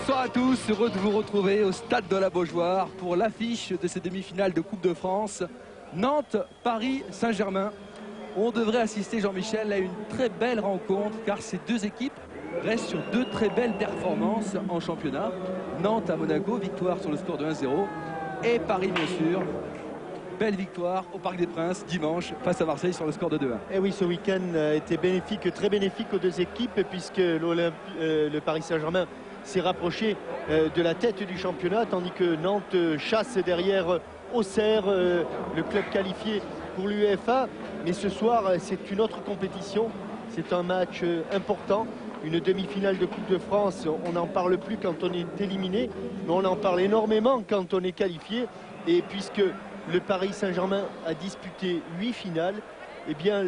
Bonsoir à tous, heureux de vous retrouver au stade de la Beaujoire pour l'affiche de ces demi-finales de Coupe de France. Nantes-Paris Saint-Germain. On devrait assister, Jean-Michel, à une très belle rencontre car ces deux équipes restent sur deux très belles performances en championnat. Nantes à Monaco, victoire sur le score de 1-0. Et Paris, bien sûr, belle victoire au Parc des Princes dimanche face à Marseille sur le score de 2-1. Et oui, ce week-end a été bénéfique, très bénéfique aux deux équipes puisque le Paris Saint-Germain s'est rapproché de la tête du championnat, tandis que Nantes chasse derrière Auxerre, le club qualifié pour l'UEFA. Mais ce soir, c'est une autre compétition, c'est un match important, une demi-finale de Coupe de France. On n'en parle plus quand on est éliminé, mais on en parle énormément quand on est qualifié. Et puisque le Paris Saint-Germain a disputé 8 finales, eh bien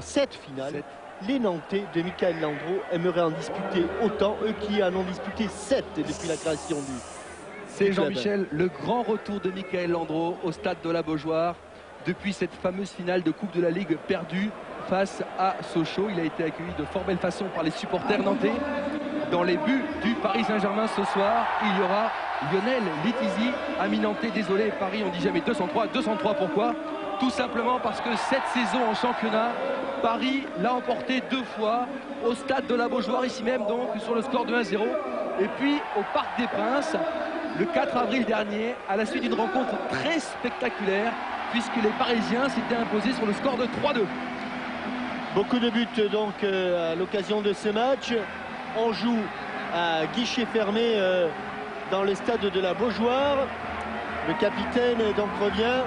7 finales. Les Nantais de Michael Landreau aimeraient en disputer autant, eux qui en ont disputé 7 depuis la création du C'est Jean-Michel, le grand retour de Michael Landreau au stade de la Beaujoire depuis cette fameuse finale de Coupe de la Ligue perdue face à Sochaux. Il a été accueilli de fort belle façon par les supporters nantais. Dans les buts du Paris Saint-Germain ce soir, il y aura Lionel Letizy, ami nantais. Désolé, Paris, on dit jamais 203. 203 pourquoi? Tout simplement parce que cette saison en championnat, Paris l'a emporté 2 fois au stade de la Beaujoire, ici même donc sur le score de 1-0. Et puis au Parc des Princes, le 4 avril dernier, à la suite d'une rencontre très spectaculaire, puisque les Parisiens s'étaient imposés sur le score de 3-2. Beaucoup de buts donc à l'occasion de ce match. On joue à guichet fermé dans le stade de la Beaujoire. Le capitaine donc revient.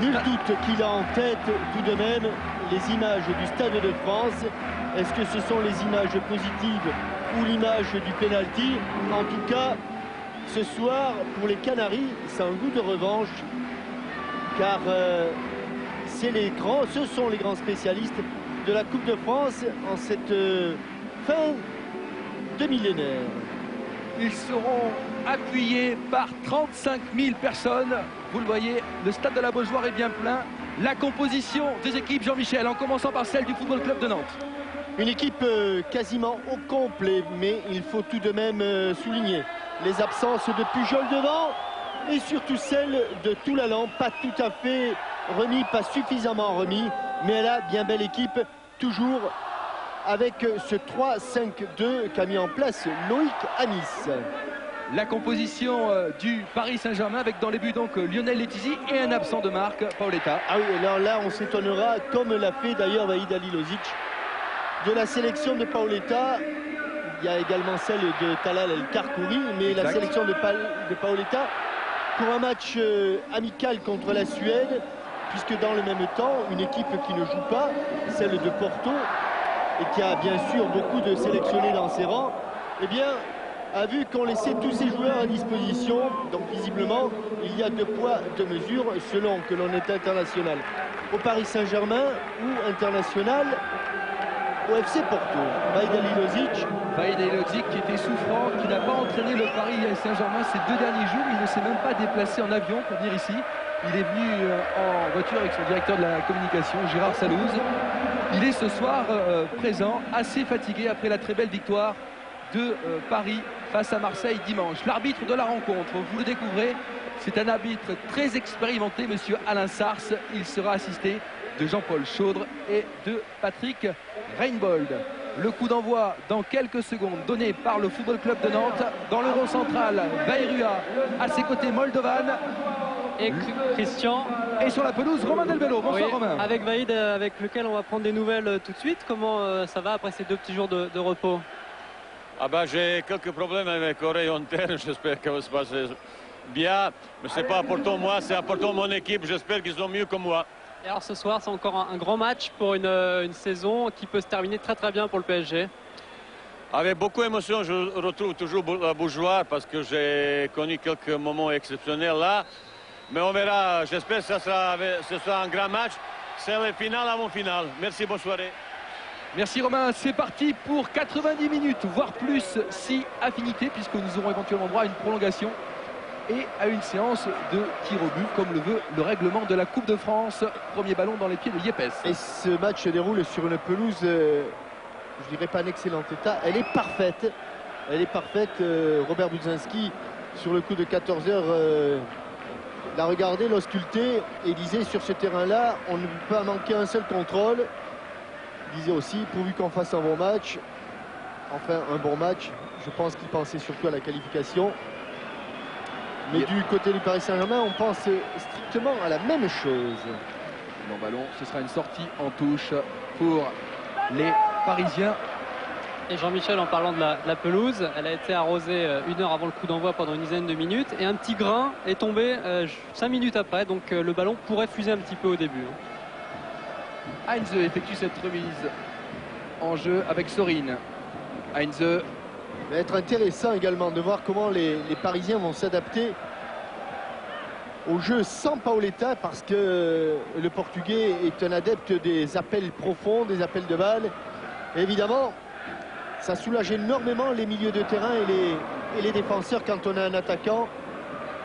Nul doute qu'il a en tête tout de même les images du Stade de France. Est-ce que ce sont les images positives ou l'image du pénalty? En tout cas, ce soir, pour les Canaries, c'est un goût de revanche. Car ce sont les grands spécialistes de la Coupe de France en cette fin de millénaire. Ils seront appuyés par 35 000 personnes. Vous le voyez, le stade de la Beaujoire est bien plein. La composition des équipes, Jean-Michel, en commençant par celle du Football Club de Nantes. Une équipe quasiment au complet, mais il faut tout de même souligner les absences de Pujol devant et surtout celle de Toulalan, pas tout à fait remis, pas suffisamment remis, mais elle a bien belle équipe, toujours avec ce 3-5-2 qu'a mis en place Loïc Anis. La composition du Paris Saint-Germain avec dans les buts donc Lionel Letizy et un absent de marque, Paoletta. Ah oui, alors là on s'étonnera, comme l'a fait d'ailleurs Vahid Halilovic, de la sélection de Paoletta. Il y a également celle de Talal El Karkouri, mais exact. La sélection de Paoletta pour un match amical contre la Suède, puisque dans le même temps, une équipe qui ne joue pas, celle de Porto, et qui a bien sûr beaucoup de sélectionnés dans ses rangs, eh bien, a vu qu'on laissait tous ces joueurs à disposition. Donc visiblement, il y a 2 poids, 2 mesures, selon que l'on est international au Paris Saint-Germain ou international au FC Porto. Vahid Halilovic qui était souffrant, qui n'a pas entraîné le Paris Saint-Germain ces 2 derniers jours. Il ne s'est même pas déplacé en avion pour venir ici. Il est venu en voiture avec son directeur de la communication, Gérard Salouz. Il est ce soir présent, assez fatigué après la très belle victoire de Paris face à Marseille dimanche. L'arbitre de la rencontre, vous le découvrez, c'est un arbitre très expérimenté, monsieur Alain Sars. Il sera assisté de Jean-Paul Chaudre et de Patrick Reinbold. Le coup d'envoi dans quelques secondes donné par le Football Club de Nantes. Dans le rond central, Bayrua, à ses côtés Moldovan et Christian. Et sur la pelouse, Romain Delbello. Bonsoir, oui, Romain. Avec Vahid, avec lequel on va prendre des nouvelles tout de suite. Comment ça va après ces 2 petits jours de repos? J'ai quelques problèmes avec l'oreille interne. J'espère que ça va se passer bien. Mais ce n'est pas important moi, c'est important mon équipe. J'espère qu'ils sont mieux que moi. Et alors ce soir, c'est encore un grand match pour une saison qui peut se terminer très très bien pour le PSG. Avec beaucoup d'émotion, je retrouve toujours la Beaujoire parce que j'ai connu quelques moments exceptionnels là. Mais on verra, j'espère que ce sera un grand match. C'est le final avant finale. Merci, bonne soirée. Merci Romain, c'est parti pour 90 minutes, voire plus si affinité, puisque nous aurons éventuellement droit à une prolongation et à une séance de tir au but, comme le veut le règlement de la Coupe de France. Premier ballon dans les pieds de Yepes. Et ce match se déroule sur une pelouse, je dirais pas en excellent état, elle est parfaite. Elle est parfaite. Robert Budzinski, sur le coup de 14 heures, l'a regardé, l'a sculpté et disait sur ce terrain-là, on ne peut pas manquer un seul contrôle. Il disait aussi, pourvu qu'on fasse un bon match, enfin un bon match, je pense qu'il pensait surtout à la qualification. Mais du côté du Paris Saint-Germain, on pense strictement à la même chose. Bon ballon, ce sera une sortie en touche pour les Parisiens. Et Jean-Michel, en parlant de la pelouse, elle a été arrosée 1 heure avant le coup d'envoi pendant une dizaine de minutes. Et un petit grain est tombé 5 minutes après. Donc le ballon pourrait fuser un petit peu au début. Heinze effectue cette remise en jeu avec Sorin. Heinze. Il va être intéressant également de voir comment les Parisiens vont s'adapter au jeu sans Paoletta, parce que le Portugais est un adepte des appels profonds, des appels de balles. Et évidemment, ça soulage énormément les milieux de terrain et les défenseurs quand on a un attaquant,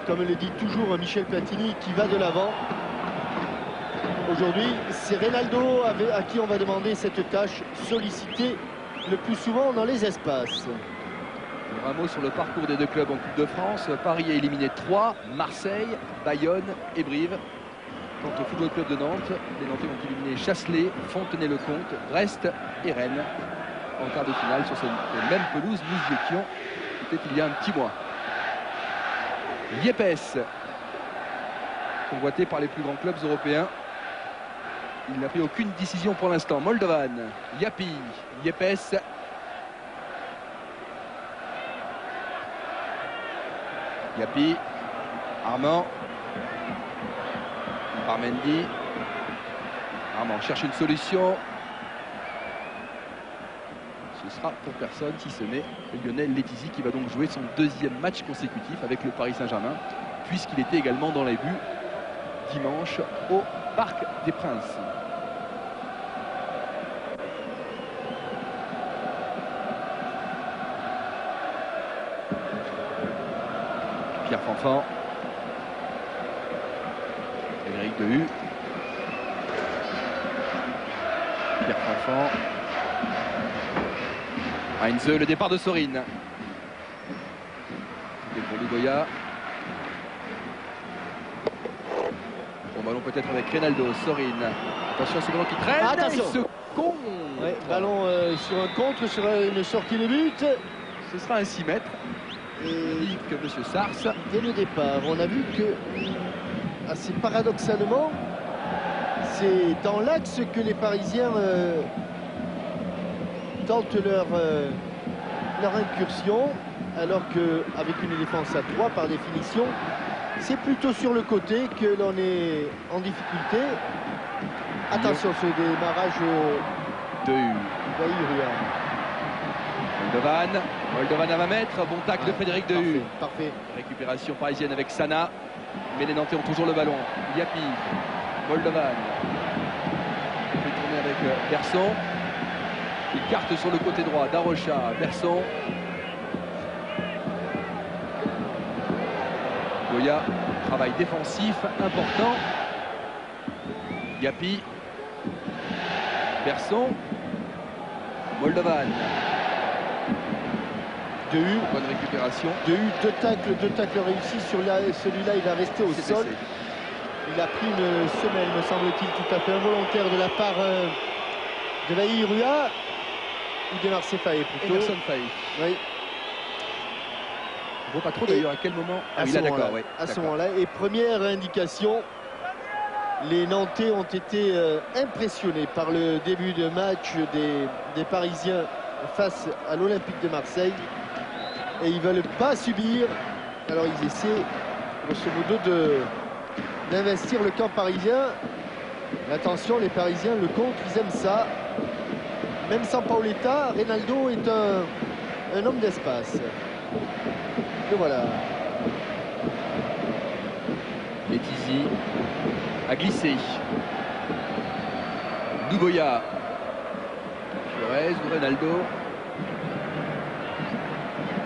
comme le dit toujours Michel Platini, qui va de l'avant. Aujourd'hui, c'est Reynaldo à qui on va demander cette tâche, sollicitée le plus souvent dans les espaces. Un mot sur le parcours des deux clubs en Coupe de France. Paris a éliminé 3, Marseille, Bayonne et Brive. Quant au Football Club de Nantes, les Nantais ont éliminé Chasselet, Fontenay-le-Comte, Brest et Rennes en quart de finale sur cette même pelouse. Nous y étions, peut-être il y a un petit mois. Yepes, convoité par les plus grands clubs européens. Il n'a pris aucune décision pour l'instant. Moldovan, Yapi, Yepes. Yapi, Armand, Parmendi. Armand cherche une solution. Ce sera pour personne si ce n'est Lionel Letizy, qui va donc jouer son 2e match consécutif avec le Paris Saint-Germain, puisqu'il était également dans les buts dimanche au Parc des Princes. Pierre Fanfan, Frédéric Dehu, Pierre Fanfan, Heinze, le départ de Sorin. Et pour Lugoya. Bon ballon peut-être avec Reynaldo, Sorin. Attention, c'est le ballon qui traîne. Attention. Il se contre. Ouais, ballon sur un contre, sur une sortie de but. Ce sera un 6 mètres. Et Que M. Sars. dès le départ, on a vu que, assez paradoxalement, c'est dans l'axe que les Parisiens tentent leur incursion, alors qu'avec une défense à 3 par définition, c'est plutôt sur le côté que l'on est en difficulté. Attention, ce démarrage de d'Aïria. Moldovan à 20 mètres, bon tacle de Frédéric Dehu. Parfait. Récupération parisienne avec Sana, mais les Nantais ont toujours le ballon. Yapi, Moldovan, il fait tourner avec Berson. Il carte sur le côté droit, Darocha, Berson. Goya, travail défensif important. Yapi, Berson, Moldovan. Dehu, bonne récupération. Dehu, deux tacles réussis. Sur celui-là, il va rester au sol. Blessé. Il a pris une semelle, me semble-t-il, tout à fait involontaire de la part de Vaïrua ou de Marseille Faye plutôt. Emerson Faye. Oui. On ne voit pas trop d'ailleurs à quel moment. À ce moment-là. Et première indication, les Nantais ont été impressionnés par le début de match des Parisiens face à l'Olympique de Marseille. Et ils ne veulent pas subir. Alors ils essaient, grosso modo, d'investir le camp parisien. Mais attention, les Parisiens, le contre, ils aiment ça. Même sans Paoletta, Reynaldo est un homme d'espace. Et voilà. Letizy a glissé. Dougoya. Flores ou Reynaldo.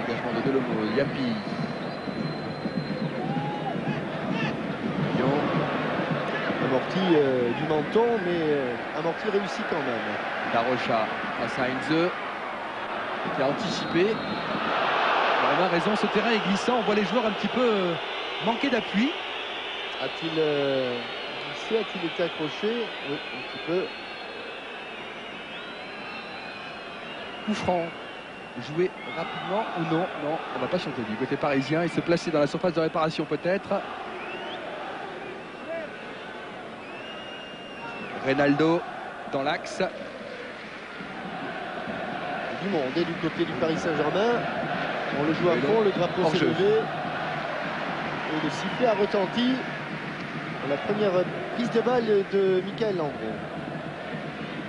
Dégagement de Delomo. Yapi. Amorti du menton, mais amorti réussi quand même. Darocha face à Heinze, qui a anticipé. On a raison, ce terrain est glissant, on voit les joueurs un petit peu manquer d'appui. A-t-il glissé, a-t-il été accroché? Oui, un petit peu. Coup franc, joué rapidement ou non? Non, on va pas chanter du côté parisien, il se plaçait dans la surface de réparation peut-être. Reynaldo dans l'axe. Du monde et du côté du Paris Saint-Germain. On le joue à fond, le drapeau s'est levé. Et le sifflet a retenti. La première prise de balle de Michael Landreau.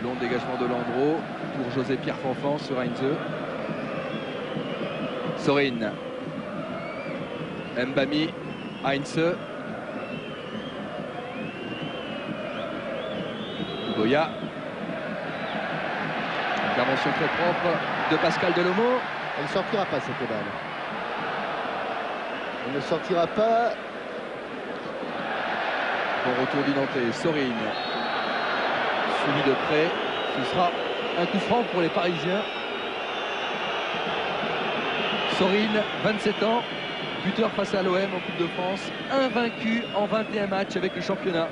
Long dégagement de Landreau pour José Pierre Fanfan sur Heinze. Sorin. Mbami. Heinze. Goya. Intervention très propre de Pascal Delomo. Elle ne sortira pas cette balle. Elle ne sortira pas. Bon retour du Nantais, Sorin. Suivi de près. Ce sera un coup franc pour les Parisiens. Sorin, 27 ans, buteur face à l'OM en Coupe de France, invaincu en 21 matchs avec le championnat.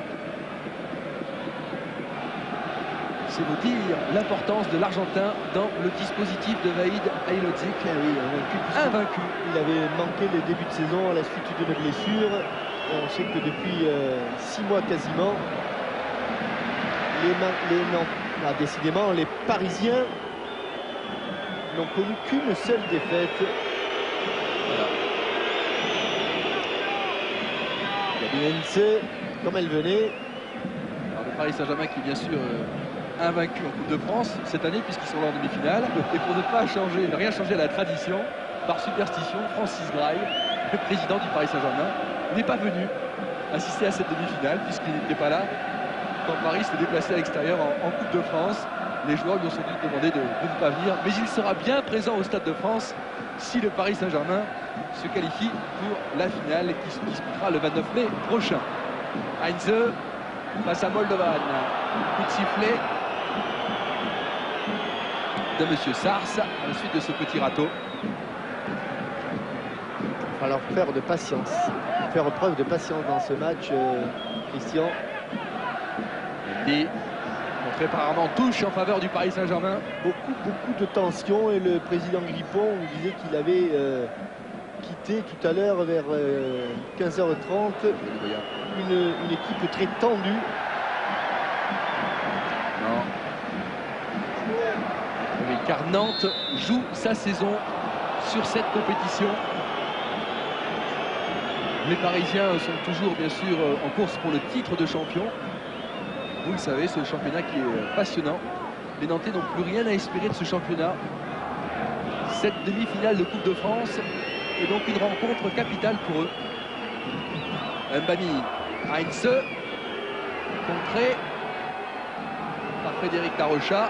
C'est vous dire l'importance de l'Argentin dans le dispositif de Vahid Halilhodžić. Oui, invaincu. Il avait manqué le début de saison à la suite d'une blessure. On sait que depuis 6 mois quasiment, décidément, les Parisiens n'ont connu qu'une seule défaite. Voilà. Gabiense, comme elle venait. Alors, le Paris Saint-Germain qui est bien sûr invaincu en Coupe de France cette année puisqu'ils sont là en demi-finale. Et pour ne pas changer, ne rien changer à la tradition, par superstition, Francis Grail, le président du Paris Saint-Germain, n'est pas venu assister à cette demi-finale puisqu'il n'était pas là quand Paris se déplaçait à l'extérieur en Coupe de France. Les joueurs lui ont sans doute demandé de ne pas venir, mais il sera bien présent au Stade de France si le Paris Saint-Germain se qualifie pour la finale qui se disputera le 29 mai prochain. Heinze face à Moldovan, coup de sifflet de Monsieur Sars à la suite de ce petit râteau. Il va falloir faire de patience, faire preuve de patience dans ce match, Christian. Et on fait apparemment touche en faveur du Paris Saint-Germain. Beaucoup de tension et le président Grippon disait qu'il avait quitté tout à l'heure vers 15h30 une équipe très tendue. Non. Oui, car Nantes joue sa saison sur cette compétition. Les Parisiens sont toujours bien sûr en course pour le titre de champion. Vous le savez, c'est le championnat qui est passionnant. Les Nantais n'ont plus rien à espérer de ce championnat. Cette demi-finale de Coupe de France est donc une rencontre capitale pour eux. Mbami, Heinze, contré par Frédéric Darocha.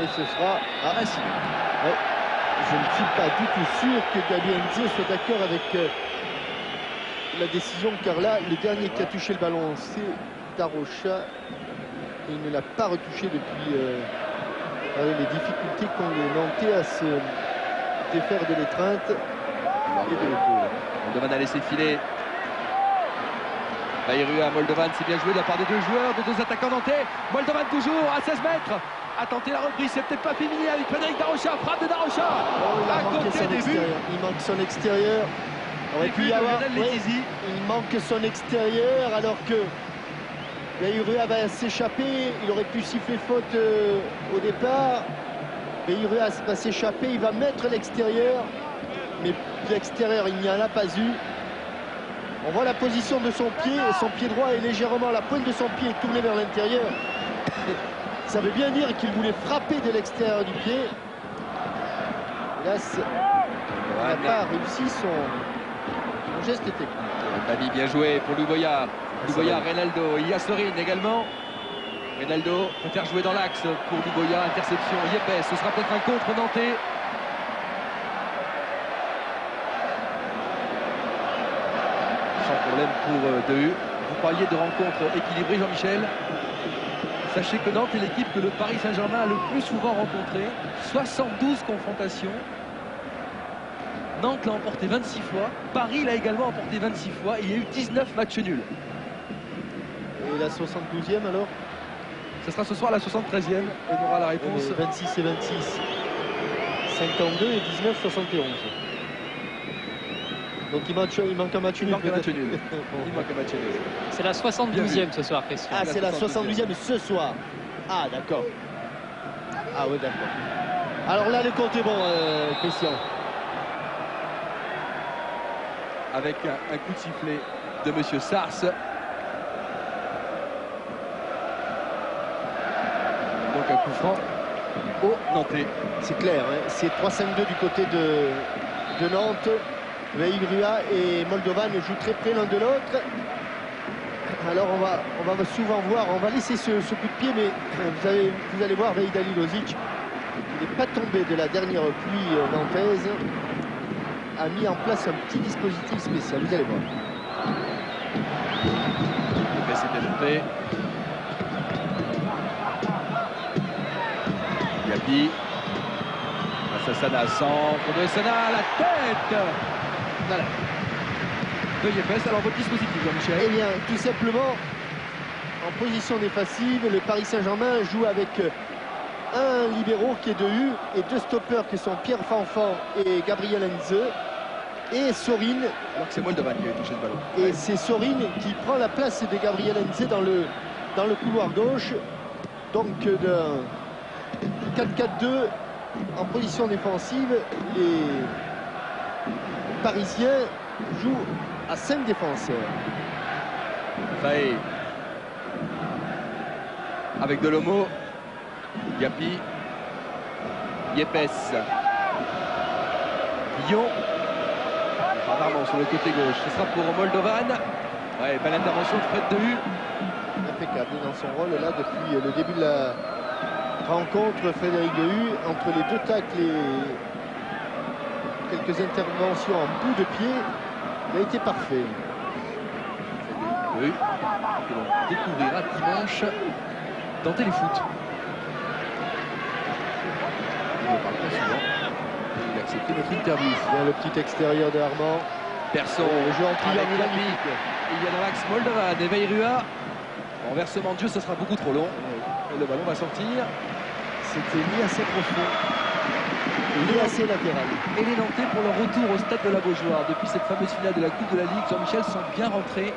Et ce sera à Ainsi. Ouais. Je ne suis pas du tout sûr que Gabiense soit d'accord avec la décision, car là, le dernier qui a touché le ballon, c'est Darocha. Il ne l'a pas retouché depuis les difficultés qu'ont les Nantais à se défaire de l'étreinte et de l'épaule. Moldovan a laissé filer. Bayrou à Moldovan, c'est bien joué de la part des deux joueurs, des deux attaquants nantais. Moldovan toujours à 16 mètres. A tenté la reprise, c'est peut-être pas fini avec Frédéric Darocha, frappe de Darocha. À côté des buts. Il manque son extérieur. Et puis il manque son extérieur alors que Bayrou va s'échapper. Il aurait pu siffler faute au départ. Bayrou va s'échapper, il va mettre l'extérieur. Mais l'extérieur, il n'y en a pas eu. On voit la position de son pied. Son pied droit est légèrement, la pointe de son pied est tournée vers l'intérieur. Ça veut bien dire qu'il voulait frapper de l'extérieur du pied. Et là, il n'a pas réussi son geste technique. Babi bien joué pour Louboya. Louboya, Reynaldo, il y a Sorin également. Reynaldo peut faire jouer dans l'axe pour Louboya, interception, Yepes, ce sera peut-être un contre nantais. Sans problème pour Dehu. Vous parliez de rencontres équilibrées, Jean-Michel. Sachez que Nantes est l'équipe que le Paris Saint-Germain a le plus souvent rencontrée. 72 confrontations. Nantes l'a emporté 26 fois. Paris l'a également emporté 26 fois. Il y a eu 19 matchs nuls. Et la 72e alors? Ce sera ce soir la 73e. On aura la réponse. 26 et 26. 52 et 19, 71. Donc il manque un match nul. Il manque un match nul. Bon. Il manque un match nul. C'est la 72e ce soir, Christian. Ah, c'est la 72e ce soir. Ah, d'accord. Ah oui, d'accord. Alors là, le compte est bon, Christian. Avec un coup de sifflet de Monsieur Sars. Donc un coup franc au Nantais. C'est clair, hein. C'est 3-5-2 du côté de Nantes. Veil-Rua et Moldovan jouent très près l'un de l'autre. Alors on va souvent voir, on va laisser ce coup de pied, mais vous allez voir Veid Alilovic, il n'est pas tombé de la dernière pluie nantaise, a mis en place un petit dispositif spécial, vous allez voir. C'était monté. Yapi. Sassana centre de Sana à la tête. Voilà. De Yepes, alors votre dispositif, Jean-Michel? Eh bien, tout simplement, en position défensive, le Paris Saint-Germain joue avec un libéro qui est de U et deux stoppeurs qui sont Pierre Fanfan et Gabriel Henze et Sorine. Alors que c'est Moldovan qui a touché le ballon. Et c'est Sorine qui prend la place de Gabriel Henze dans le couloir gauche. Donc d'un 4-4-2 en position défensive, les Parisiens jouent à 5 défenseurs. Faye. Avec Delomo. Yapi. Yepes. Guillon. Rarement sur le côté gauche. Ce sera pour Moldovan. Ouais, belle intervention de Fred Dehu. Impeccable dans son rôle là depuis le début de la rencontre. Frédéric Dehu, entre les deux tacles et quelques interventions en bout de pied, il a été parfait. Dehu, que l'on découvrira dimanche dans Téléfoot. Il ne parle pas souvent. Il a accepté notre interview. Bien le petit extérieur de Armand. Perso, Le jeu en pliant avec magnifique. Yapi. Il y a Max Moldovan et Veil-Rua. Renversement de jeu, ce sera beaucoup trop long. Et le ballon va sortir. C'était ni assez profond, ni assez latéral. Et les Nantais, pour leur retour au stade de la Beaujoire, depuis cette fameuse finale de la Coupe de la Ligue, Jean-Michel, sont bien rentrés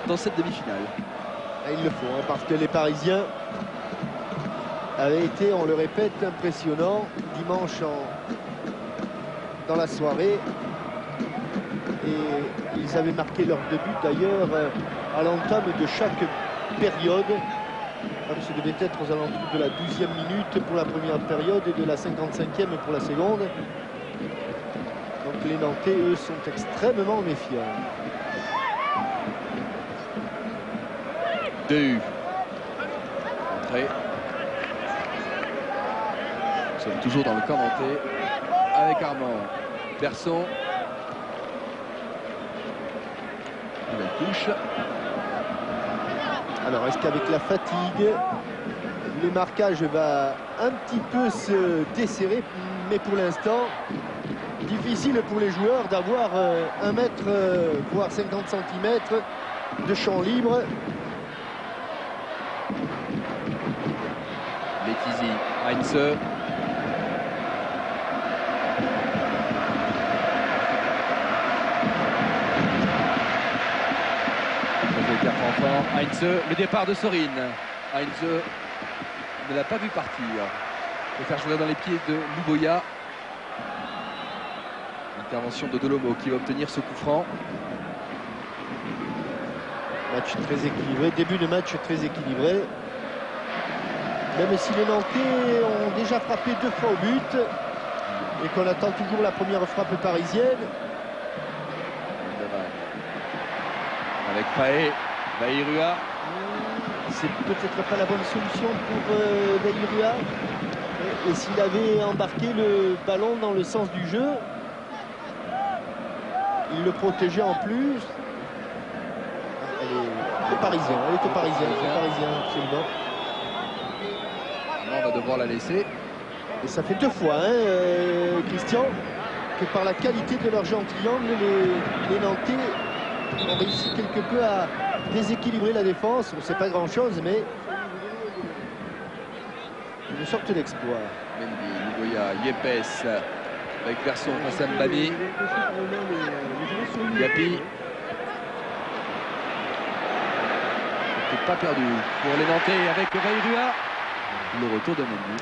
dans cette demi-finale. Et il le faut, hein, parce que les Parisiens avaient été, on le répète, impressionnants dimanche dans la soirée. Et ils avaient marqué leur début d'ailleurs à l'entame de chaque période. Ça devait être aux alentours de la 12e minute pour la première période et de la 55e pour la seconde. Donc les Nantais, eux, sont extrêmement méfiants. Dehu. Entrée. Nous sommes toujours dans le camp nantais avec Armand. Persson. Nouvelle touche. Alors, est-ce qu'avec la fatigue, le marquage va un petit peu se desserrer, mais pour l'instant, difficile pour les joueurs d'avoir 1 mètre, voire 50 cm de champ libre. Letizy, Heinze. Heinze, le départ de Sorine. Heinze ne l'a pas vu partir. Il faut faire jouer dans les pieds de Louboya. Intervention de Delomo qui va obtenir ce coup franc. Match très équilibré, début de match très équilibré. Même si les Nantais ont déjà frappé 2 fois au but et qu'on attend toujours la première frappe parisienne. Avec Paé, Veil-Rua. C'est peut-être pas la bonne solution pour Veil-Rua. Et s'il avait embarqué le ballon dans le sens du jeu, il le protégeait en plus. Elle est parisienne, elle est au parisien, absolument. On va devoir la laisser. Et ça fait 2 fois, hein, Christian, que par la qualité de leur jeu en triangle, les Nantais ont réussi quelque peu à déséquilibrer la défense. C'est pas grand-chose, mais une sorte d'exploit. Mendy, Lugoya, Yepes avec Verson face à Mbami. Yapi. C'est pas perdu pour les Nantais avec Vairua. Le retour de Mendy.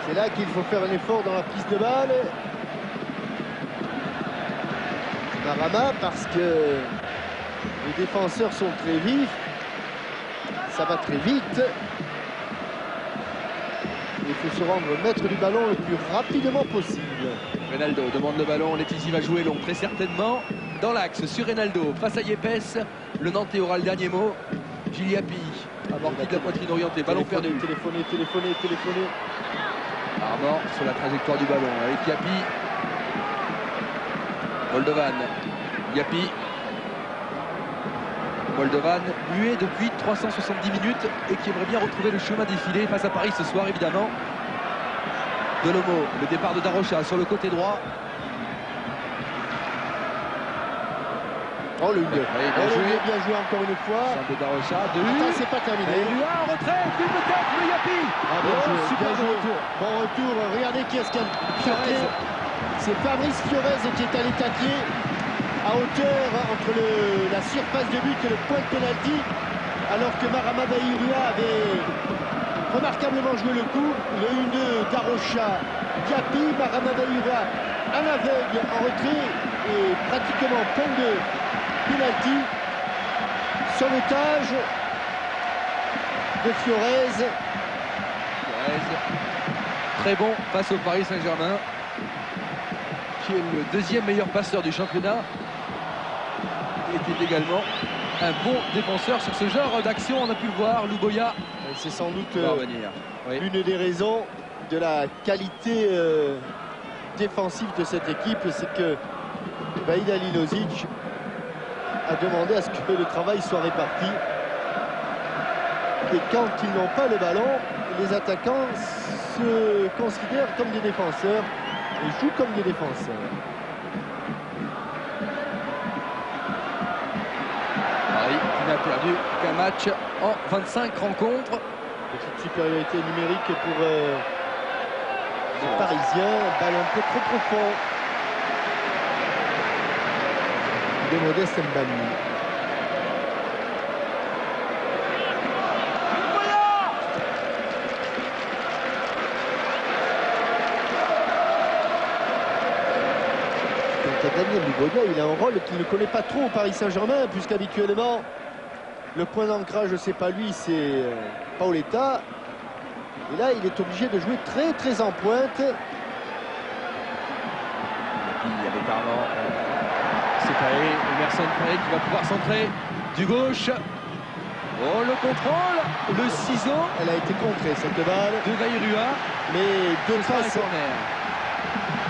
C'est là qu'il faut faire un effort dans la prise de balle. Marama, parce que les défenseurs sont très vifs. Ça va très vite. Il faut se rendre maître du ballon le plus rapidement possible. Reynaldo demande le ballon. Letizy va jouer long, très certainement. Dans l'axe, sur Reynaldo, face à Yepes. Le Nantais aura le dernier mot. Giliapi, amorti de la poitrine orientée. Ballon perdu. Téléphoné. Armand sur la trajectoire du ballon avec Yapi. Moldovan. Yapi. Moldovan, muet depuis 370 minutes et qui aimerait bien retrouver le chemin défilé face à Paris ce soir, évidemment. Delomo, le départ de Darocha sur le côté droit. Oh, le 1-2. Bien joué encore une fois. Centre de Darocha, de Attends, c'est pas terminé. Et en retrait, une tête, le Yapi. Bien joué. Bon retour, regardez qui est-ce qu'il y a Fiorez. C'est Fabrice Fiorez qui est allé tacler à hauteur entre la surface de but et le point de pénalty, alors que Marama Vairua avait remarquablement joué le coup. Le 1-2 Darocha, Yapi, Marama Vairua, un aveugle en retrait et pratiquement point de pénalty. Sauvetage de Fiorez. Très bon face au Paris Saint-Germain, qui est le deuxième meilleur passeur du championnat. Était également un bon défenseur sur ce genre d'action. On a pu le voir, Lugoya. C'est sans doute oui, une des raisons de la qualité défensive de cette équipe, c'est que Vahid Halilhodzic a demandé à ce que le travail soit réparti. Et quand ils n'ont pas le ballon, les attaquants se considèrent comme des défenseurs et jouent comme des défenseurs. Paris qui n'a perdu qu'un match en 25 rencontres. Petite supériorité numérique pour les Parisiens. Balle un peu trop profond de Modeste Mbami. Daniel Lugoya, il a un rôle qu'il ne connaît pas trop au Paris Saint-Germain, puisqu'habituellement le point d'ancrage, c'est pas lui, c'est Paoletta. Et là, il est obligé de jouer très en pointe. Et puis avec Armand, c'est Paris, Emerson Paris qui va pouvoir centrer du gauche. Oh, le contrôle, le ciseau. Elle a été contrée cette balle de Vairua, mais deux passes. Corner.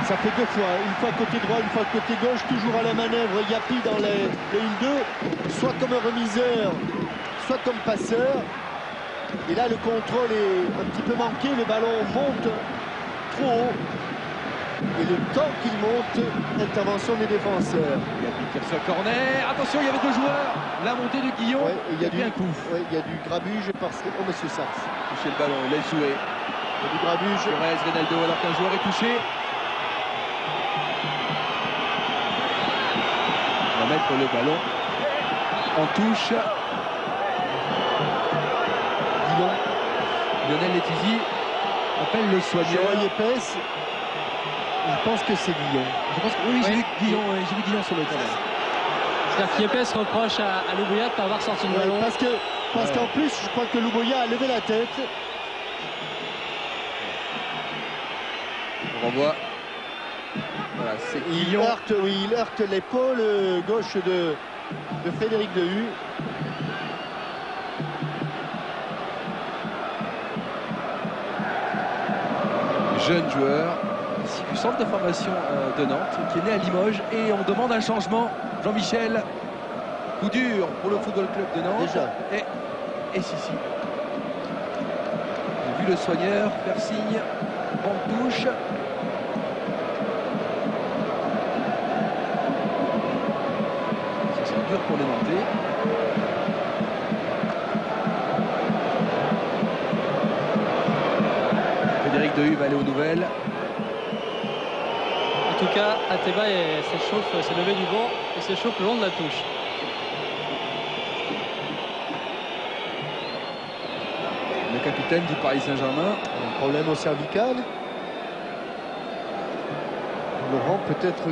Ça fait deux fois, une fois côté droit, une fois côté gauche, toujours à la manœuvre. Yapi dans les 1-2, soit comme un remiseur, soit comme passeur. Et là, le contrôle est un petit peu manqué, le ballon monte trop haut. Et le temps qu'il monte, intervention des défenseurs. Yapi tire sur corner, attention, il y avait deux joueurs. La montée de Guillon, il y a un coup. Il y a du grabuge parce que... Oh, monsieur Sars. Toucher le ballon, il laisse jouer. Il y a du grabuge. Perez, Reynaldo, alors qu'un joueur est touché. On va mettre le ballon en touche. Guillon. Lionel Letizy appelle le soigneur. Yepes. Je pense que c'est Guillon. Je pense que oui, j'ai vu Guillon sur le terrain. C'est-à-dire qu'Yepes reproche à Lugoya de ne pas avoir sorti le ballon. Parce qu'en plus, je crois que Lugoya a levé la tête. On renvoie. Voilà, c'est Guillon. Il heurte l'épaule gauche de Frédéric Dehu. Jeune joueur, issu du centre de formation de Nantes, qui est né à Limoges. Et on demande un changement. Jean-Michel, coup dur pour le Football Club de Nantes. Déjà. Et si. J'ai vu le soigneur faire signe. Bonne touche. dur pour les Nantais. Frédéric Dehu va aller aux nouvelles. En tout cas, Ateba s'est levé du banc et s'échauffe le long de la touche. Le capitaine du Paris Saint-Germain. Un problème au cervical. Laurent, peut-être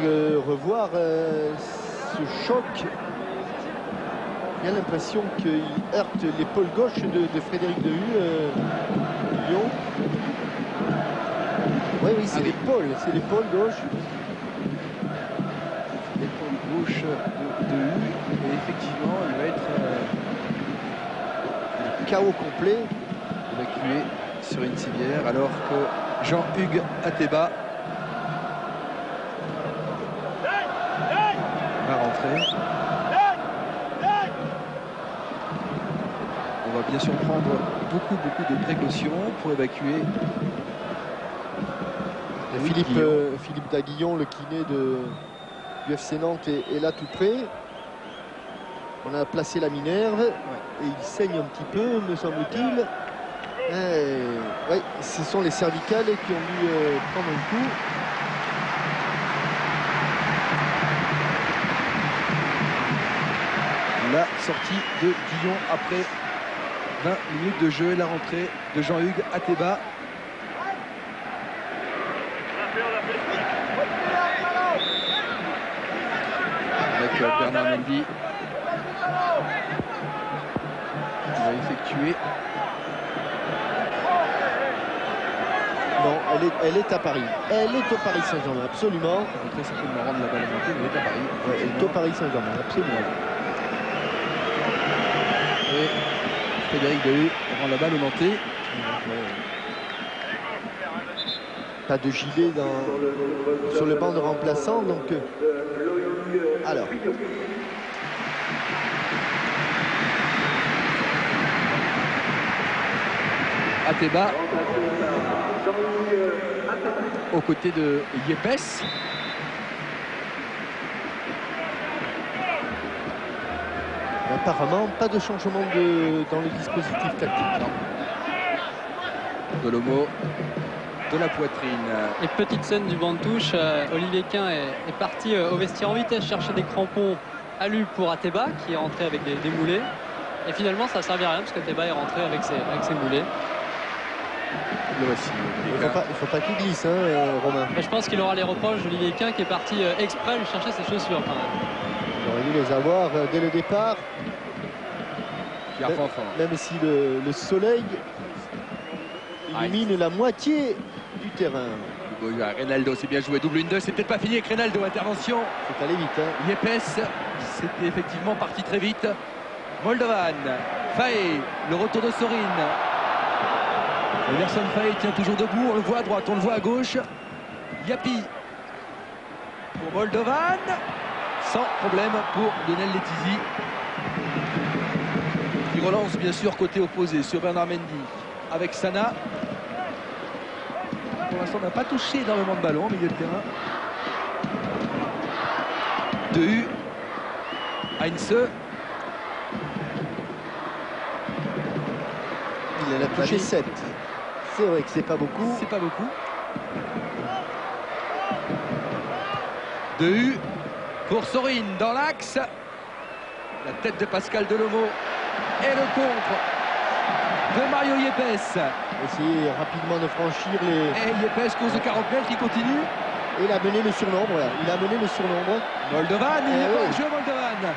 revoir ce choc. Il y a l'impression qu'il heurte l'épaule gauche de Frédéric Dehu. Lyon. Oui, c'est l'épaule gauche. L'épaule gauche de Dehu. Et effectivement, il va être KO complet. Évacué sur une civière alors que Jean-Hugues Ateba va rentrer. On va bien sûr prendre beaucoup de précautions pour évacuer Philippe Daguillon, le kiné du FC Nantes, est là tout près. On a placé la Minerve et il saigne un petit peu, me semble-t-il. Oui, ce sont les cervicales qui ont dû prendre un coup. La sortie de Guillon après 20 minutes de jeu et la rentrée de Jean-Hugues Ateba. Avec Bernard Mendy. On va effectuer. Non, elle est à Paris. Elle est au Paris Saint-Germain, absolument. On va très certainement rendre la balle à monter, mais elle est à Paris. Ouais, elle est au Paris Saint-Germain, absolument. Et Frédéric Dehu rend la balle au Nantais. Pas de gilet sur le banc de remplaçants, donc. Alors. Ateba aux côtés de Yepes. Apparemment, pas de changement dans le dispositif tactique. Dolomo de la poitrine. Et petite scène du banc de touche, Olivier Quin est parti au vestiaire en vitesse chercher des crampons alus pour Ateba qui est rentré avec des moulets. Et finalement, ça ne servait à rien parce qu'Ateba est rentré avec ses moulets. Le voici. Il faut pas qu'il glisse, Romain. Mais je pense qu'il aura les reproches d'Olivier Quin qui est parti exprès lui chercher ses chaussures quand même. Il aurait dû les avoir dès le départ. Pierre Fanfan. Même si le soleil illumine la moitié du terrain. Reynaldo, c'est bien joué. Double 1-2, c'est peut-être pas fini avec Reynaldo. Intervention. C'est allé vite. Yepes, c'était effectivement parti très vite. Moldovan, Faé, le retour de Sorine. Emerson Faé tient toujours debout, on le voit à droite, on le voit à gauche. Yapi pour Moldovan, sans problème pour Lionel Letizy. Il relance bien sûr côté opposé sur Bernard Mendy avec Sana. Pour l'instant, on n'a pas touché énormément de ballons au milieu de terrain. Dehu, Heinze. Il en a touché 7. C'est vrai que c'est pas beaucoup. C'est pas beaucoup. Dehu pour Sorine dans l'axe. La tête de Pascal Dolomo et le contre de Mario Yepes. Essayer rapidement de franchir les. Et Yepes, course de 40 mètres qui continue. Et il a mené le surnombre. Là. Il a mené le surnombre. Moldovan, il est oui. au jeu Moldovan.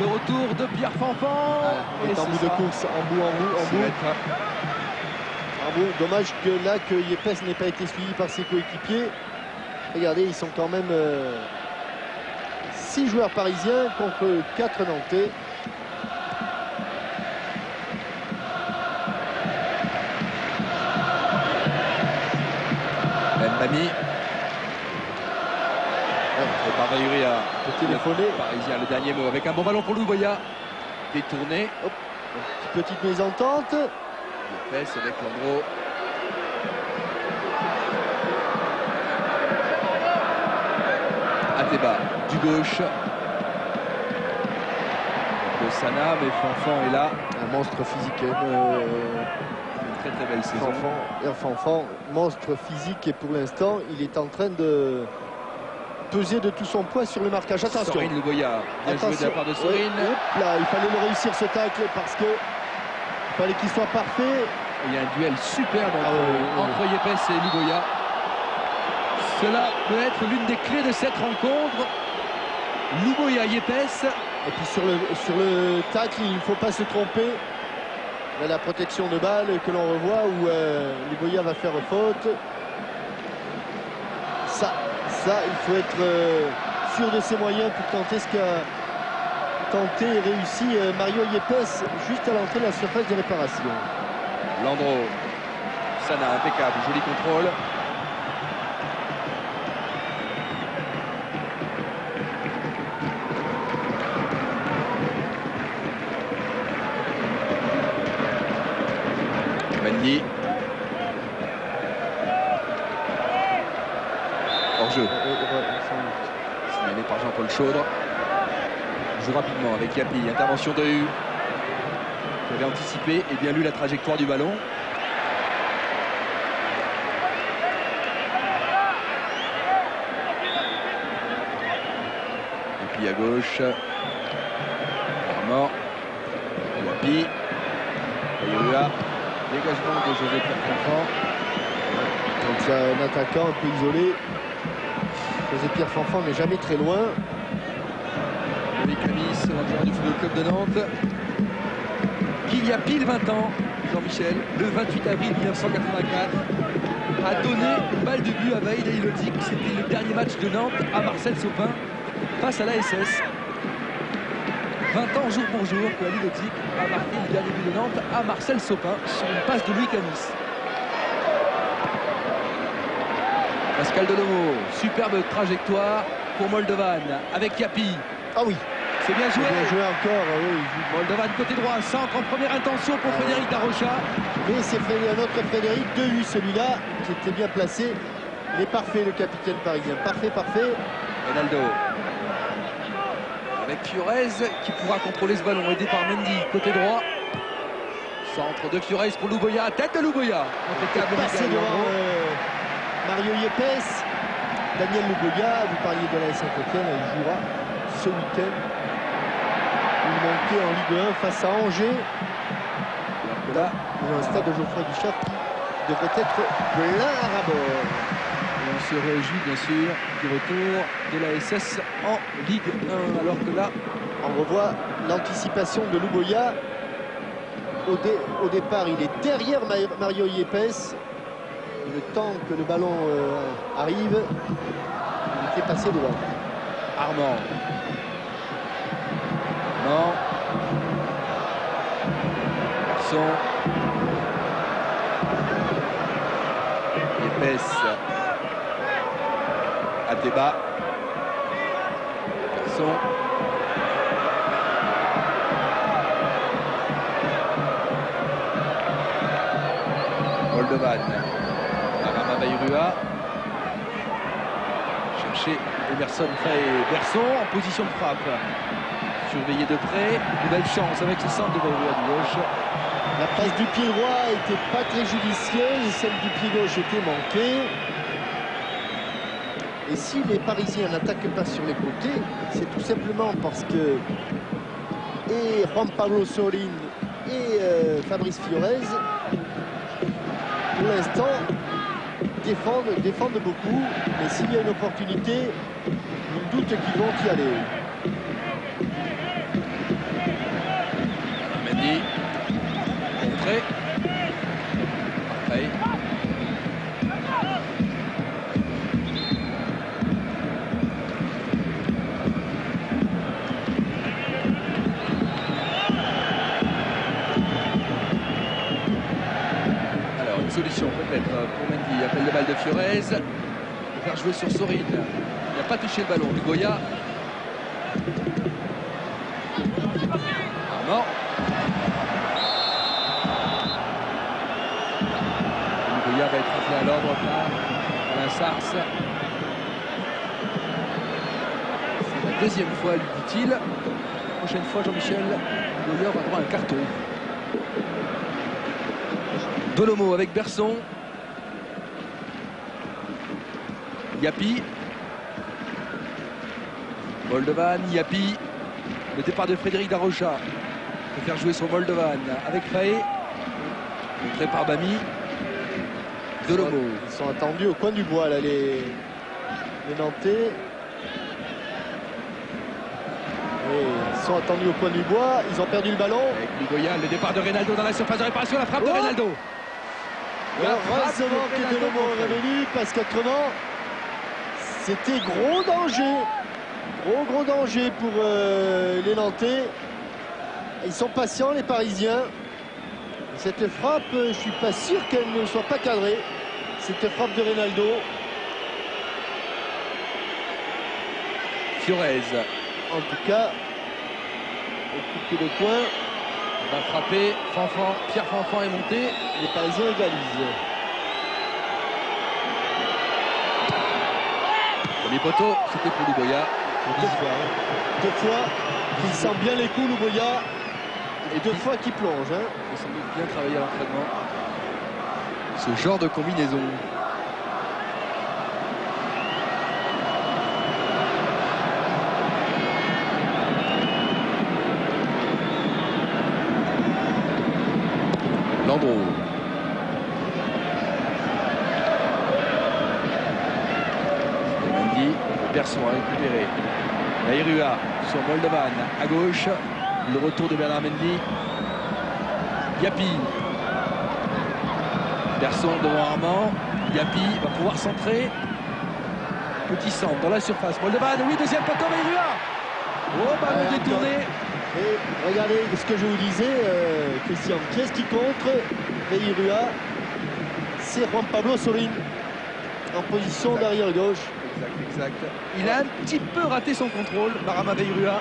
Le retour de Pierre Fanfan. Il est en bout de course, en bout. Dommage que là, que Yepes n'ait pas été suivi par ses coéquipiers. Regardez, ils sont quand même 6 joueurs parisiens contre 4 Nantais. Mbami. Barbayuri a téléphoné. Parisien, le dernier mot avec un bon ballon pour Louvoya. Détourné. Hop. Petite mésentente. Yepes avec Landreau. Ateba du gauche. de Sana, mais Fanfan est là. Un monstre physique. Une très belle saison. Fanfan, monstre physique, et pour l'instant, il est en train de peser de tout son poids sur le marquage. Attention. Sorine Lugoya, bien joué de la part de Sorine. Oui, là, il fallait le réussir ce tacle parce que il fallait qu'il soit parfait. Il y a un duel superbe entre Yepes et Lugoya. Cela peut être l'une des clés de cette rencontre. Lugoya-Yepes. Et puis sur le tacle, il ne faut pas se tromper. Là, la protection de balle que l'on revoit où Lugoya va faire faute. Ça, il faut être sûr de ses moyens pour tenter ce qu'a tenté et réussi Mario Yepes juste à l'entrée de la surface de réparation. Landreau, Sana, impeccable, joli contrôle. Mendy. Hors-jeu. Signalé par Jean-Paul Chaudre. Joue rapidement avec Yapi, intervention de Hu. Qui avait anticipé et bien lu la trajectoire du ballon. Yapi à gauche. Armand. Yapi. Ayuya. Dégagement de José Pierre Fanfan. Donc il y a un attaquant un peu isolé. José Pierre Fanfan n'est jamais très loin. Louis Camis, l'entraîneur du Football Club de Nantes. Qui, il y a pile 20 ans, Jean-Michel, le 28 avril 1984, a donné une balle de but à Vaïd Halilhodžić. C'était le dernier match de Nantes à Marcel Sopin face à l'ASS. 20 ans jour pour jour que Halilhodžić a marqué le dernier but de Nantes à Marcel Sopin sur une passe de Louis Camis. Pascal Delomo, superbe trajectoire pour Moldovan avec Yapi. Ah oui, c'est bien joué. Bien joué encore, oui. Moldovan côté droit, centre en première intention pour Frédéric Darocha. Mais c'est un autre Frédéric Dehu, celui-là, qui était bien placé. Il est parfait, le capitaine parisien. Parfait. Ronaldo. Avec Fiorez qui pourra contrôler ce ballon, aidé par Mendy, côté droit. Centre de Fiorez pour Lugoya, tête de Lugoya. Passé devant Mario Yepes. Daniel Lugoya, vous parliez de la Saint-Etienne, il jouera ce week-end. Il manquait en Ligue 1 face à Angers. Là, il y a un stade de Geoffroy Guichard qui devrait être plein à rabord. Et on se réjouit bien sûr du retour de la SS en Ligue 1. Alors que là, on revoit l'anticipation de Lugoya. Au départ, il est derrière Mario Yepes. Le temps que le ballon arrive, il était passé devant. Armand. Non. Son. Yepes. Ateba. Son. Moldovan. Bayrua. Chercher Emerson Berson en position de frappe. Surveillé de près. Nouvelle chance avec ce centre de Bayrua de gauche. La passe du pied droit n'était pas très judicieuse. Celle du pied gauche était manquée. Et si les Parisiens n'attaquent pas sur les côtés, c'est tout simplement parce que et Juan Pablo Sorin et Fabrice Fiorez, pour l'instant, défendent beaucoup, mais s'il y a une opportunité, je doute qu'ils vont y aller. Mendy, contré. Parfait. Alors, une solution peut-être pour Mendy. Appelle le balle de Fiorez. Pour faire jouer sur Sorine. Il n'a pas touché le ballon. Lugoya. Armand. Lugoya va être appelé à l'ordre par Alain Sars. C'est la deuxième fois, lui dit-il. prochaine fois, Jean-Michel, Goyer va droit à un carton. Dolomo avec Berson. Yapi. Moldovan, Yapi. Le départ de Frédéric Darocha. Il peut faire jouer sur Moldovan avec Faé. Montré par Bami. Dolomo. Ils sont attendus au coin du bois, là, les Nantais. Et ils sont attendus au coin du bois. Ils ont perdu le ballon. Avec Lugoya, le départ de Reynaldo dans la surface de réparation. La frappe de Reynaldo. Heureusement que Dolomo est revenu, parce qu'autrement, c'était gros danger. Gros danger pour les Nantais. Ils sont patients, les Parisiens. Cette frappe, je ne suis pas sûr qu'elle ne soit pas cadrée. Cette frappe de Reynaldo. Fiorez. En tout cas, au coup de coin, Il va frapper. Fanfan, Pierre Fanfan est monté. les Parisiens égalisent. Premier poteau, c'était pour Lugoya. Deux fois, il sent bien les coups, Lugoya. Et deux fois qu'il plonge. Hein. Il a sans doute bien travaillé à l'entraînement. Ce genre de combinaison. Landreau. Mendy, Berson a récupéré. Bayrua sur Moldovan à gauche. Le retour de Bernard Mendy. Yapi. Berson devant Armand. Yapi va pouvoir centrer. Petit centre dans la surface. Moldovan, oui, deuxième poteau, Bayrua. Oh, ballon détourné. Et regardez ce que je vous disais, Christian. Qui est-ce qui contre Bayrua? C'est Juan Pablo Sorin en position d'arrière gauche. Exact. Il a un petit peu raté son contrôle, Marama Bayrua.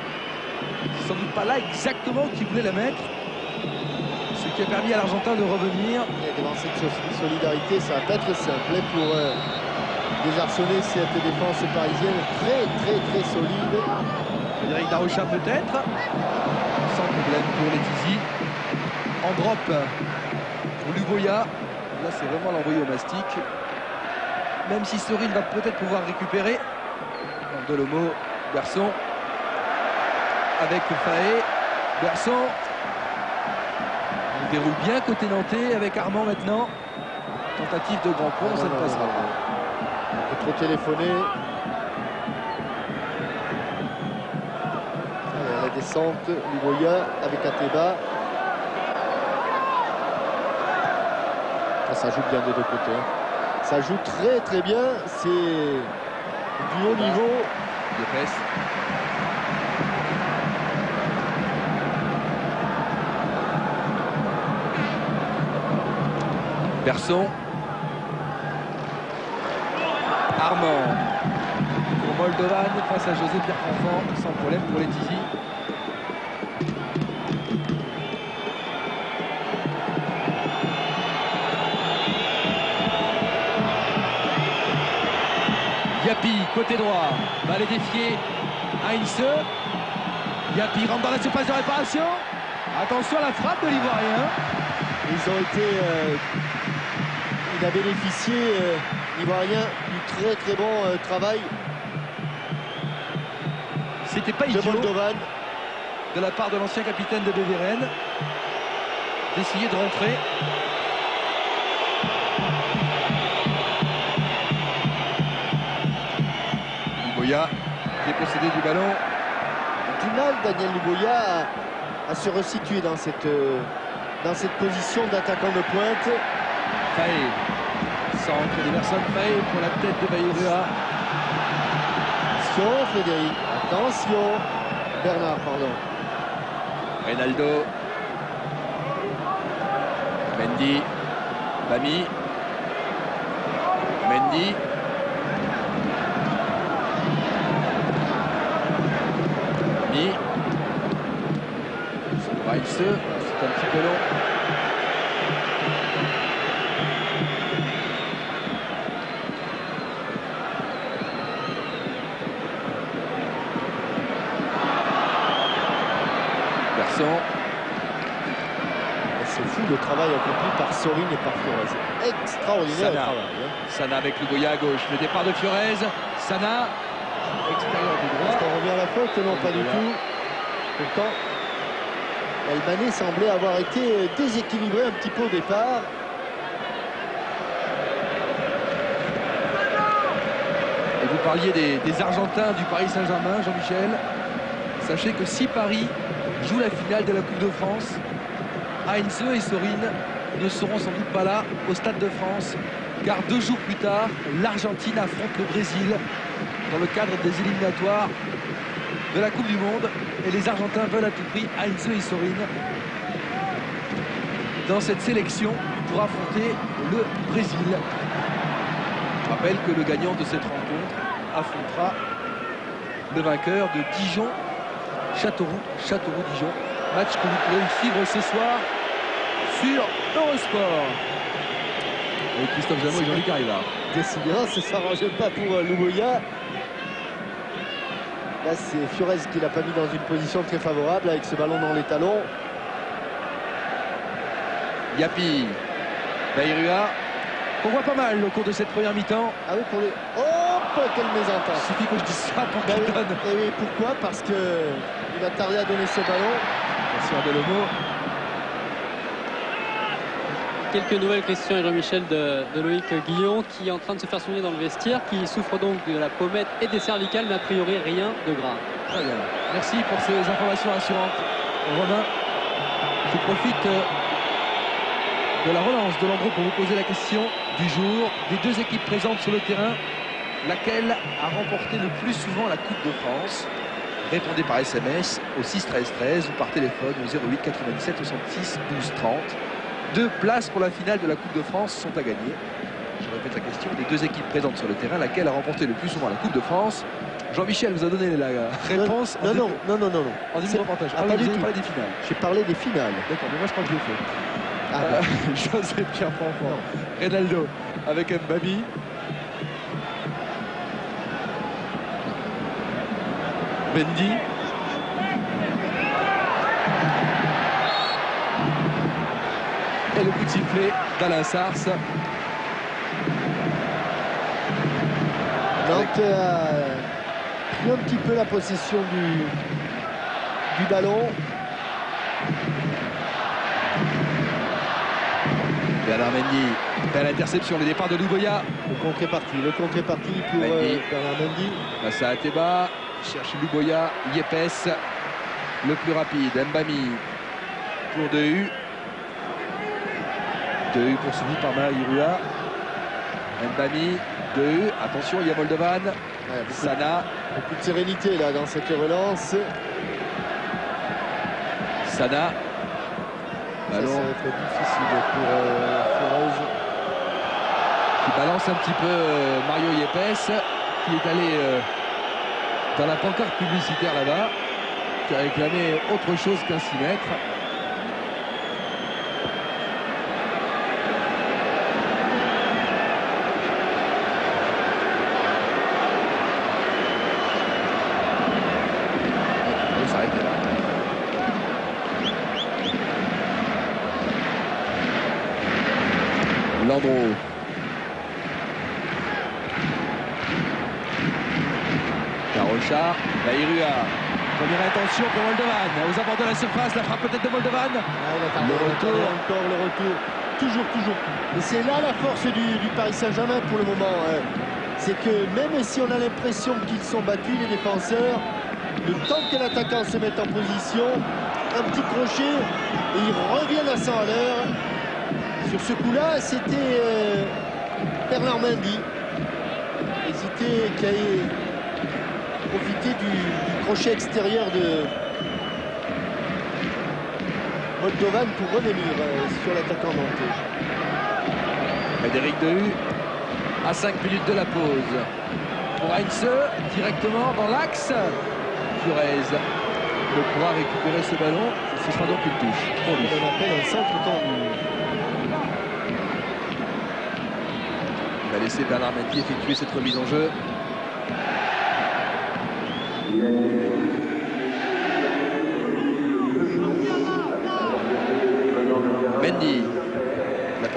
C'est sans doute pas là exactement où il voulait la mettre. Ce qui a permis à l'Argentin de revenir. Et devant cette solidarité, ça va pas être simple pour désarçonner cette défense parisienne très solide. Frédéric Darocha peut-être. Sans problème pour les Tizi. En drop pour Lugoya. Là, c'est vraiment l'envoyer au mastic. Même si Sorin va peut-être pouvoir récupérer. Dolomo, Berson. Avec Faé. Berson. On déroule bien côté nantais avec Armand maintenant. Tentative de grand pont, ça ne passera pas. On peut trop téléphoner. La descente, Lugoya avec Ateba. Ça joue bien des deux côtés. Ça joue très bien. C'est du haut niveau. Yepes. Berson. Armand. Pour Moldovan face à José Pierre Fanfan. Sans problème pour les Tizi. Yapi, côté droit, va aller défier Heinze. Yapi rentre dans la surface de réparation. Attention à la frappe de l'Ivoirien. Ils ont été... il a bénéficié, l'Ivoirien, du très bon travail C'était pas de idiot Moldovan. de la part de l'ancien capitaine de Beveren d'essayer de rentrer. Lugoya dépossédé du ballon. Du mal, Daniel Lugoya à se resituer dans cette position d'attaquant de pointe. Faé. Centre de personnes. Faé pour la tête de Bayrua. Attention, Frédéric. Attention. Bernard, pardon. Reynaldo. Mendy. Bami. Mendy. Bami. C'est un petit peu long. travail accompli par Sorin et par Fiorez. Extraordinaire Sana. travail. Hein. Sana avec Lugoya à gauche. Le départ de Fiorez. Sana, extérieur du droit. Est-ce qu'on revient à la faute? Non, pas du tout. Pourtant, Elmané semblait avoir été déséquilibré un petit peu au départ. Et vous parliez des Argentins du Paris Saint-Germain, Jean-Michel. Sachez que si Paris joue la finale de la Coupe de France, Heinze et Sorin ne seront sans doute pas là au Stade de France, car 2 jours plus tard, l'Argentine affronte le Brésil dans le cadre des éliminatoires de la Coupe du Monde. Et les Argentins veulent à tout prix Heinze et Sorin dans cette sélection pour affronter le Brésil. Je rappelle que le gagnant de cette rencontre affrontera le vainqueur de Dijon, Châteauroux-Dijon. Match que vous pourrez suivre ce soir sur Eurosport. Et Christophe Jameau et Jean-Luc Arrivard. Décidément, ça ne s'arrangeait pas pour Lugoya. Là, c'est Fiorez qui l'a pas mis dans une position très favorable avec ce ballon dans les talons. Yapi, Bayrua, qu'on voit pas mal au cours de cette première mi-temps. Ah oui, pour les... Oh, quelle mésentente. Il suffit que je dise ça pour Ben qu'il oui. donne. Et oui, pourquoi? Parce qu'il a tardé à donner ce ballon. Merci Adelomo. Quelques nouvelles, Christian et Jean-Michel, de Loïc Guillon, qui est en train de se faire soigner dans le vestiaire, qui souffre donc de la pommette et des cervicales, mais a priori rien de grave. Très bien. Merci pour ces informations rassurantes, Romain. Je profite de la relance de Landreau pour vous poser la question du jour. Des 2 équipes présentes sur le terrain, laquelle a remporté le plus souvent la Coupe de France? Répondez par SMS au 6 13 13 ou par téléphone au 08 97 66 12 30. 2 places pour la finale de la Coupe de France sont à gagner. Je répète la question, des 2 équipes présentes sur le terrain, laquelle a remporté le plus souvent la Coupe de France? Jean-Michel vous a donné la réponse. Non. En début de reportage. Ah, Ah pas oui, du vous avez tout. parlé des finales. J'ai parlé des finales. D'accord, mais moi je crois que je l'ai fait. Ah, bah. José Pierre Fanfan, Reynaldo avec Mbabi. Mendy. Et le coup de sifflet d'Alain Sars. Nantes a pris un petit peu la possession du ballon. Bernard Mendy, belle interception, le départ de Lugoya. Le contre est parti pour Mendy. Bernard Mendy. Face à Ateba, cherche Lugoya, Yepes, le plus rapide, Mbami pour Dehu. Dehu poursuivi par Maïrua. Mbami, Dehu, attention, il y a Moldovan, Ouais, Sana, beaucoup de sérénité là dans cette relance. Sana. Ça va Ballon être difficile pour Fiorez. qui balance un petit peu Mario Yepes, qui est allé dans la pancarte publicitaire là-bas, qui a réclamé autre chose qu'un 6 mètres. Il s'arrête là. Landreau. Carochard, Bayrua. Première intention pour Moldovan. Aux abords de la surface, la frappe peut-être de Moldovan. Le retour. encore le retour. Toujours. Et c'est là la force du Paris Saint-Germain pour le moment. C'est que même si on a l'impression qu'ils sont battus, les défenseurs, le temps que l'attaquant se mette en position, un petit crochet, et ils reviennent à 100 à l'heure. Sur ce coup-là, c'était Bernard Mendy qui a profité du crochet extérieur de Moldovan pour revenir sur l'attaquant nantais. Frédéric Dehu à 5 minutes de la pause. Pour Heinze, directement dans l'axe. Fiorez pourra récupérer ce ballon. Ce sera donc une touche pour lui. On appelle un centre tendu. Il va laisser Bernard Mendy effectuer cette remise en jeu. Mendy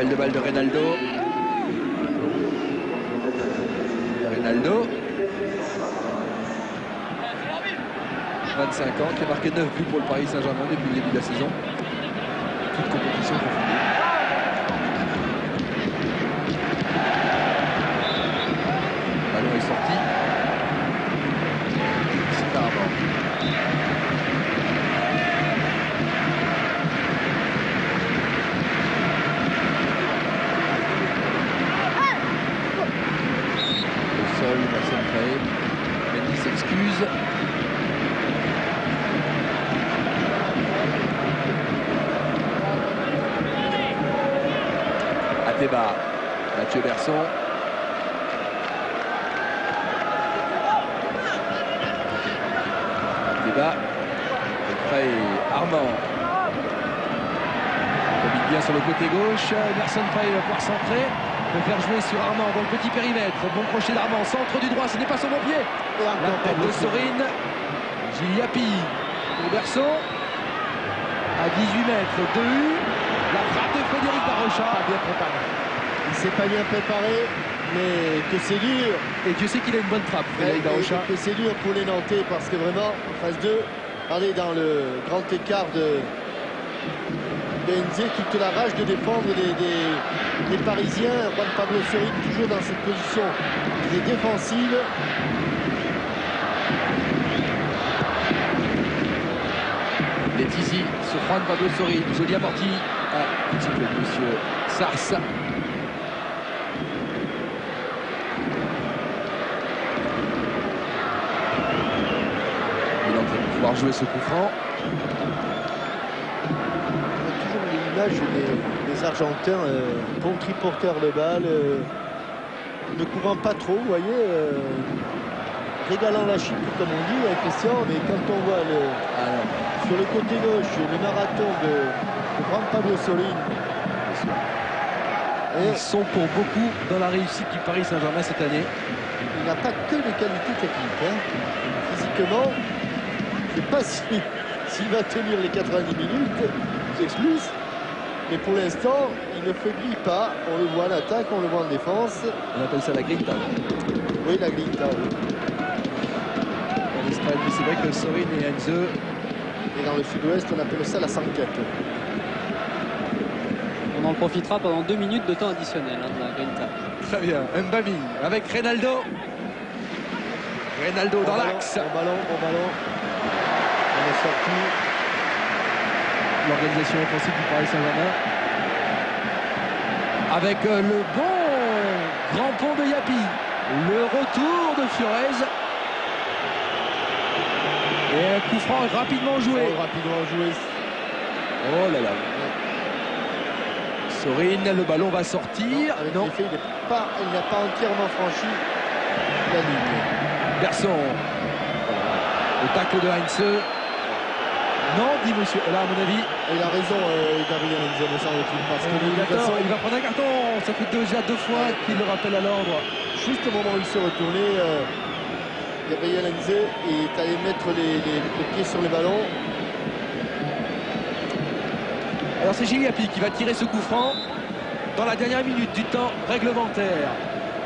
Appel de balle de Reynaldo. Reynaldo. 25 ans, qui a marqué 9 buts pour le Paris Saint-Germain depuis le début de la saison. Toute compétition confondue. Le ballon est sorti. C'est Armand. Au sol, Marcel Faye. Mendy s'excuse. Débat. Mathieu Berson. Débat. Après Armand. Domine bien sur le côté gauche. Emerson Faye va pouvoir centrer. Peut faire jouer sur Armand dans le petit périmètre. Bon crochet d'Armand. Centre du droit. Ce n'est pas sur mon pied. La tête de Sorine. Gilles Yapi pour Berson. À 18 mètres. 2 U. La frappe de Frédéric Darrocha. Pas bien préparé. Il s'est pas bien préparé, mais que c'est dur. Et Dieu sait qu'il a une bonne frappe, Frédéric Darrocha. Que c'est dur pour les Nantais, parce que vraiment, en phase 2, regardez dans le grand écart de Enze, toute la rage de défendre les Parisiens. Juan Pablo Sorin toujours dans cette position qui est défensive. Letizy sur Juan Pablo Sorin. Joli amorti. Un petit peu de monsieur Sars. Il est en train de pouvoir jouer ce coup franc. On a toujours l'image des Argentins, bon triporteur de balle, ne courant pas trop, vous voyez, régalant la chip comme on dit, Christian, mais quand on voit sur le côté gauche le marathon de Juan Pablo Sorin. Ils sont pour beaucoup dans la réussite du Paris Saint-Germain cette année. Il n'a pas que des qualités techniques. Hein. Physiquement, je ne sais pas s'il va tenir les 90 minutes, c'est plus. Mais pour l'instant, il ne faiblit pas. On le voit en attaque, on le voit en défense. On appelle ça la grinta. Oui, la grinta, oui. En Espagne, c'est vrai que Sorin et Enze. Et dans le sud-ouest, on appelle ça la sanquette. On en profitera pendant 2 minutes de temps additionnel de la grinta. Très bien. Mbami avec Reynaldo. Reynaldo dans l'axe. Bon ballon. On est sorti. L'organisation offensive du Paris Saint-Germain. Avec le bon grand pont de Yapi. Le retour de Fiorez. Et un coup franc rapidement joué. Oh là là. Sorin, le ballon va sortir. Non, il n'a pas entièrement franchi la ligne. Berson. Le tacle de Heinze. Non, dit monsieur. Là, à mon avis. Il a raison, Gabriel Heinze, me semble-t-il. Parce que il va prendre un carton. Ça fait déjà 2 fois qu'il le rappelle à l'ordre. Juste au moment où il s'est retourné, Gabriel Heinze est allé mettre les pieds sur les ballons. Alors c'est Gilles Yapi qui va tirer ce coup franc dans la dernière minute du temps réglementaire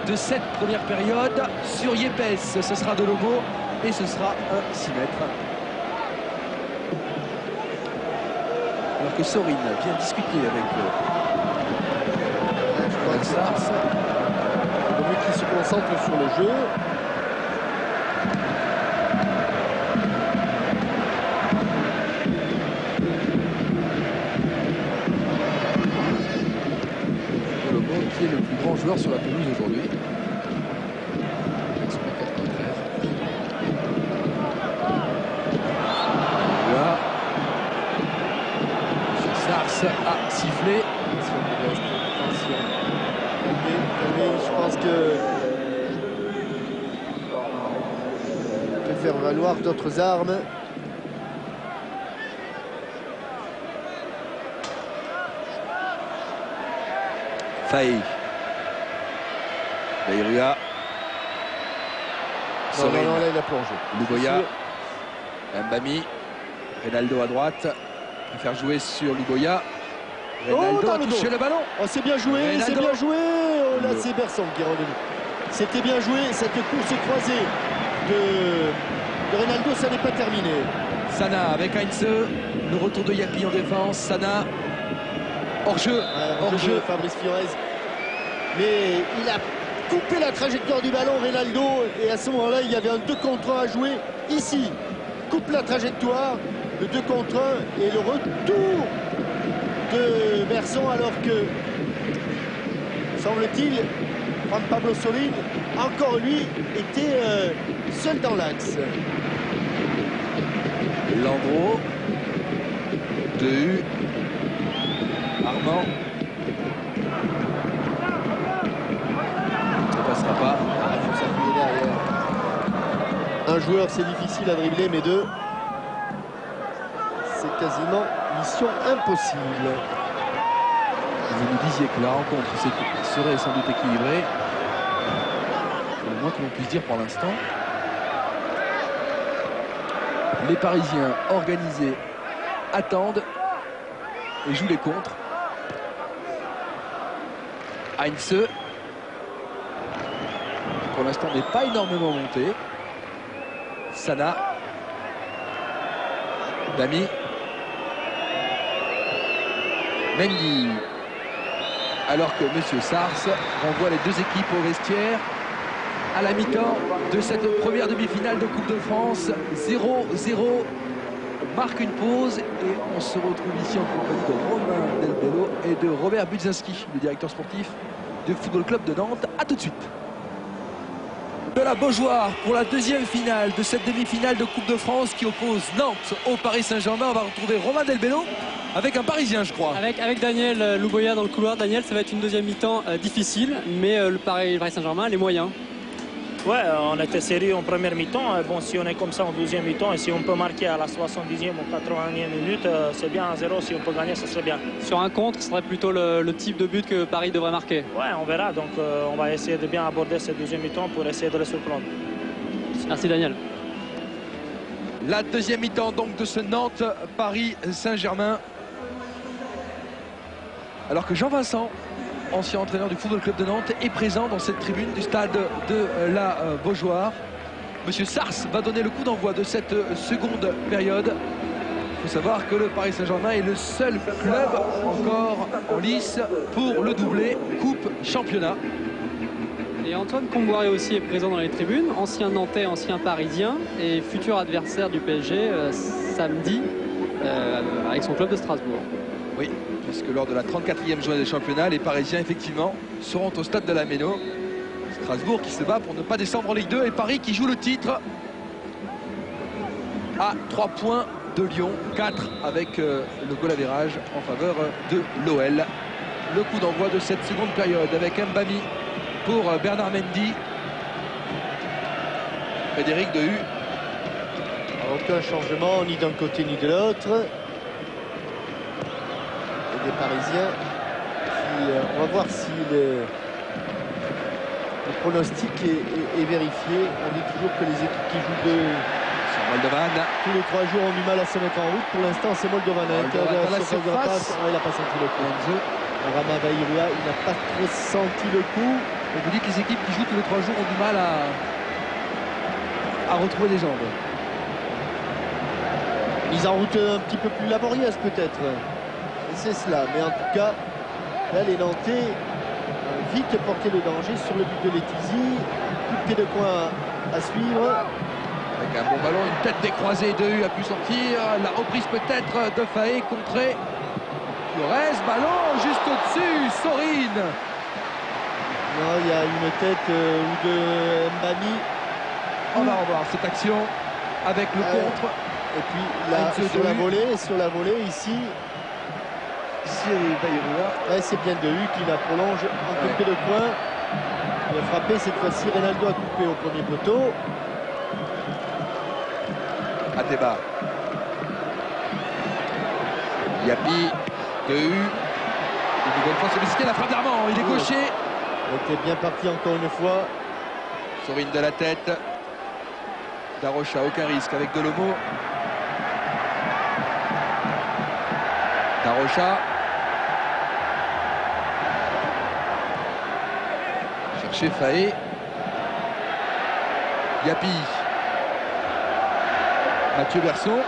de cette première période. Sur Yepes, ce sera de Lobo et ce sera un 6 mètres. Alors que Sorin vient discuter avec Sars. Le mec qui se concentre sur le jeu. Qui est le plus grand joueur sur la pelouse aujourd'hui. Là, Sars a sifflé. Je pense que peut faire valoir d'autres armes. Faye. Bayrua. Non, là il a plongé. Luboya. Mbami. Reynaldo à droite. Il va faire jouer sur Luboya. Ronaldo dans a le touché dos. le ballon. Oh, c'est bien joué, Ronaldo. c'est bien joué. Oh, là, c'est Berson qui est revenu. C'était bien joué, cette course croisée de Ronaldo, ça n'est pas terminé. Sana avec Heinze, le retour de Yapi en défense. Sana, hors-jeu, Hors-jeu de Fabrice Fiorez. Mais il a coupé la trajectoire du ballon, Ronaldo, et à ce moment-là, il y avait un 2 contre 1 à jouer. Ici, coupe la trajectoire, le 2 contre 1 et le retour de Berson, alors que, semble-t-il, Juan Pablo Sorin, encore lui, était seul dans l'axe. Landreau, Dehu, Armand. Ça passera pas. Il faut s'appuyer derrière. Un joueur, c'est difficile à dribbler, mais deux, c'est quasiment mission impossible. Vous nous disiez que la rencontre serait sans doute équilibrée. C'est le moins que l'on puisse dire pour l'instant. Les Parisiens organisés attendent et jouent les contres. Heinze, pour l'instant, n'est pas énormément monté. Sana, Dami, Mendy. Alors que Monsieur Sars renvoie les deux équipes au vestiaire à la mi-temps de cette première demi-finale de Coupe de France. 0-0. On marque une pause et on se retrouve ici en compagnie de Romain Delbello et de Robert Budzinski, le directeur sportif du Football Club de Nantes. A tout de suite. De la Beaujoire pour la deuxième finale de cette demi-finale de Coupe de France qui oppose Nantes au Paris Saint-Germain. On va retrouver Romain Delbello avec un Parisien, je crois. Avec Daniel Louboya dans le couloir. Daniel, ça va être une deuxième mi-temps difficile, mais le Paris Saint-Germain a les moyens. Ouais, on était sérieux en première mi-temps. Bon, si on est comme ça en deuxième mi-temps et si on peut marquer à la 70e ou 80e minute, c'est bien à 0. Si on peut gagner, ça serait bien. Sur un contre, ce serait plutôt le type de but que Paris devrait marquer. Ouais, on verra. Donc, on va essayer de bien aborder cette deuxième mi-temps pour essayer de les surprendre. Merci Daniel. La deuxième mi-temps donc de ce Nantes-Paris Saint-Germain. Alors que Jean-Vincent, ancien entraîneur du Football Club de Nantes, est présent dans cette tribune du stade de la Beaujoire. Monsieur Sars va donner le coup d'envoi de cette seconde période. Il faut savoir que le Paris Saint-Germain est le seul club encore en lice pour le doublé Coupe Championnat. Et Antoine Comboiré aussi est présent dans les tribunes, ancien Nantais, ancien Parisien et futur adversaire du PSG samedi avec son club de Strasbourg. Oui, puisque lors de la 34e journée des championnats, les Parisiens effectivement seront au stade de la Méno. Strasbourg qui se bat pour ne pas descendre en Ligue 2 et Paris qui joue le titre à 3 points de Lyon, 4 avec le goal average en faveur de l'OL. Le coup d'envoi de cette seconde période avec Mbami pour Bernard Mendy. Frédéric Dehu. Aucun changement ni d'un côté ni de l'autre. Et des Parisiens qui, on va voir si le pronostic est vérifié. On dit toujours que les équipes qui jouent Moldovan. tous les 3 jours ont du mal à se mettre en route. Pour l'instant, c'est Moldovan à l'intérieur de la surface. Il n'a pas senti le coup. Rama Baïroua, il n'a pas trop senti le coup. On vous dit que les équipes qui jouent tous les 3 jours ont du mal à retrouver les jambes. Mise en route un petit peu plus laborieuse peut-être. C'est cela. Mais en tout cas, là, les Nantais ont vite porté le danger sur le but de Letizy. Coup de pied de coin à suivre. Avec un bon ballon, une tête décroisée, Dehu a pu sortir. La reprise peut-être de Faé, contrée. Flores, ballon juste au-dessus, Sorin. Non, il y a une tête ou de Mbami. On va revoir cette action avec le contre. Et puis là, sur la volée, ici, Cyril Baïroua. ouais, c'est bien Dehu qui la prolonge en coup de pied de coin. Il a frappé cette fois-ci, Ronaldo a coupé au premier poteau. Ateba. Yapi, Dehu. Une bonne fois sollicité, la frappe d'Armand, il est gaucher. Il était bien parti encore une fois. Sorin de la tête. Darocha, aucun risque avec Delomo. Darocha. chercher Faé. Yapi. Mathieu Berson.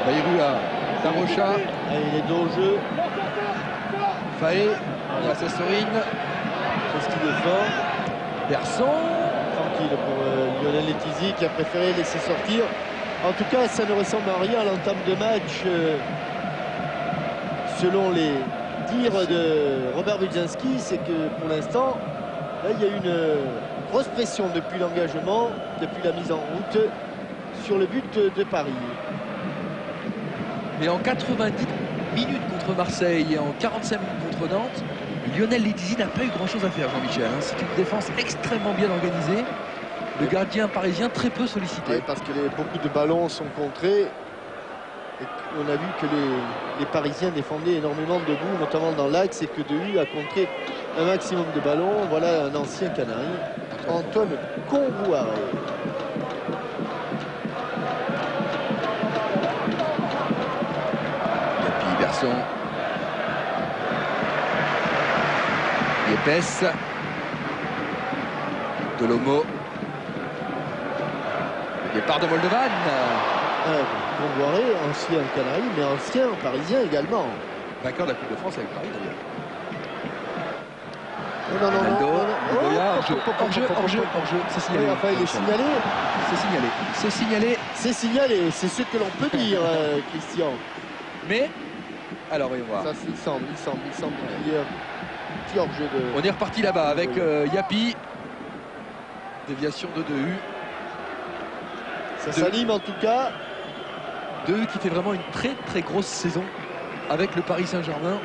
Bayrou à Darocha. Il est dos au jeu. Faé. Grâce à Sorine. Qu'est-ce qu'il est fort. Berson. Tranquille pour Lionel Letizy qui a préféré laisser sortir. En tout cas, ça ne ressemble à rien à l'entame de match. Selon les dires de Robert Budzinski, c'est que pour l'instant, il y a une grosse pression depuis l'engagement, depuis la mise en route sur le but de Paris. Mais en 90 minutes contre Marseille et en 45 minutes contre Nantes, Lionel Letizy n'a pas eu grand-chose à faire, Jean-Michel. C'est une défense extrêmement bien organisée. Le gardien parisien très peu sollicité. Oui, parce que beaucoup de ballons sont contrés. Et on a vu que les Parisiens défendaient énormément debout, notamment dans l'axe, et que Dehu a contré un maximum de ballons. Voilà un ancien Canari, Antoine Kombouaré. Yapi, Berson. Yepes. Delomo. Le départ de Moldovan. Kombouaré, ancien Canari, mais ancien Parisien également. Vainqueur de la Coupe de France avec Paris d'ailleurs. Non. Hors-jeu, c'est signalé. Oui, enfin, il est signalé. C'est signalé. C'est signalé, c'est ce que l'on peut dire, Christian. Mais, alors voyons voir. Ça, il semble qu'il y ait un petit hors-jeu de... On est reparti là-bas avec Yapi. Déviation de Dehu. Ça s'anime en tout cas. Dehu qui fait vraiment une très très grosse saison avec le Paris Saint-Germain.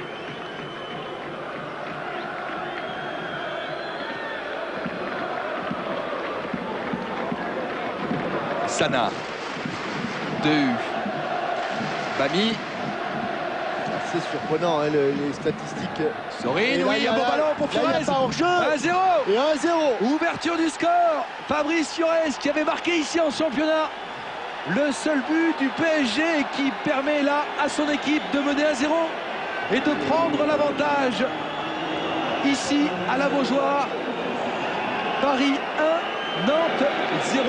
Sana. Dehu. Bami. C'est surprenant, hein, les statistiques. Sorine, oui, un beau ballon pour Fiorez. 1-0. Et 1-0. Ouverture du score. Fabrice Fiorez qui avait marqué ici en championnat. Le seul but du PSG qui permet là à son équipe de mener 1-0 et de prendre l'avantage ici à la Beaujoire. Paris 1, Nantes 0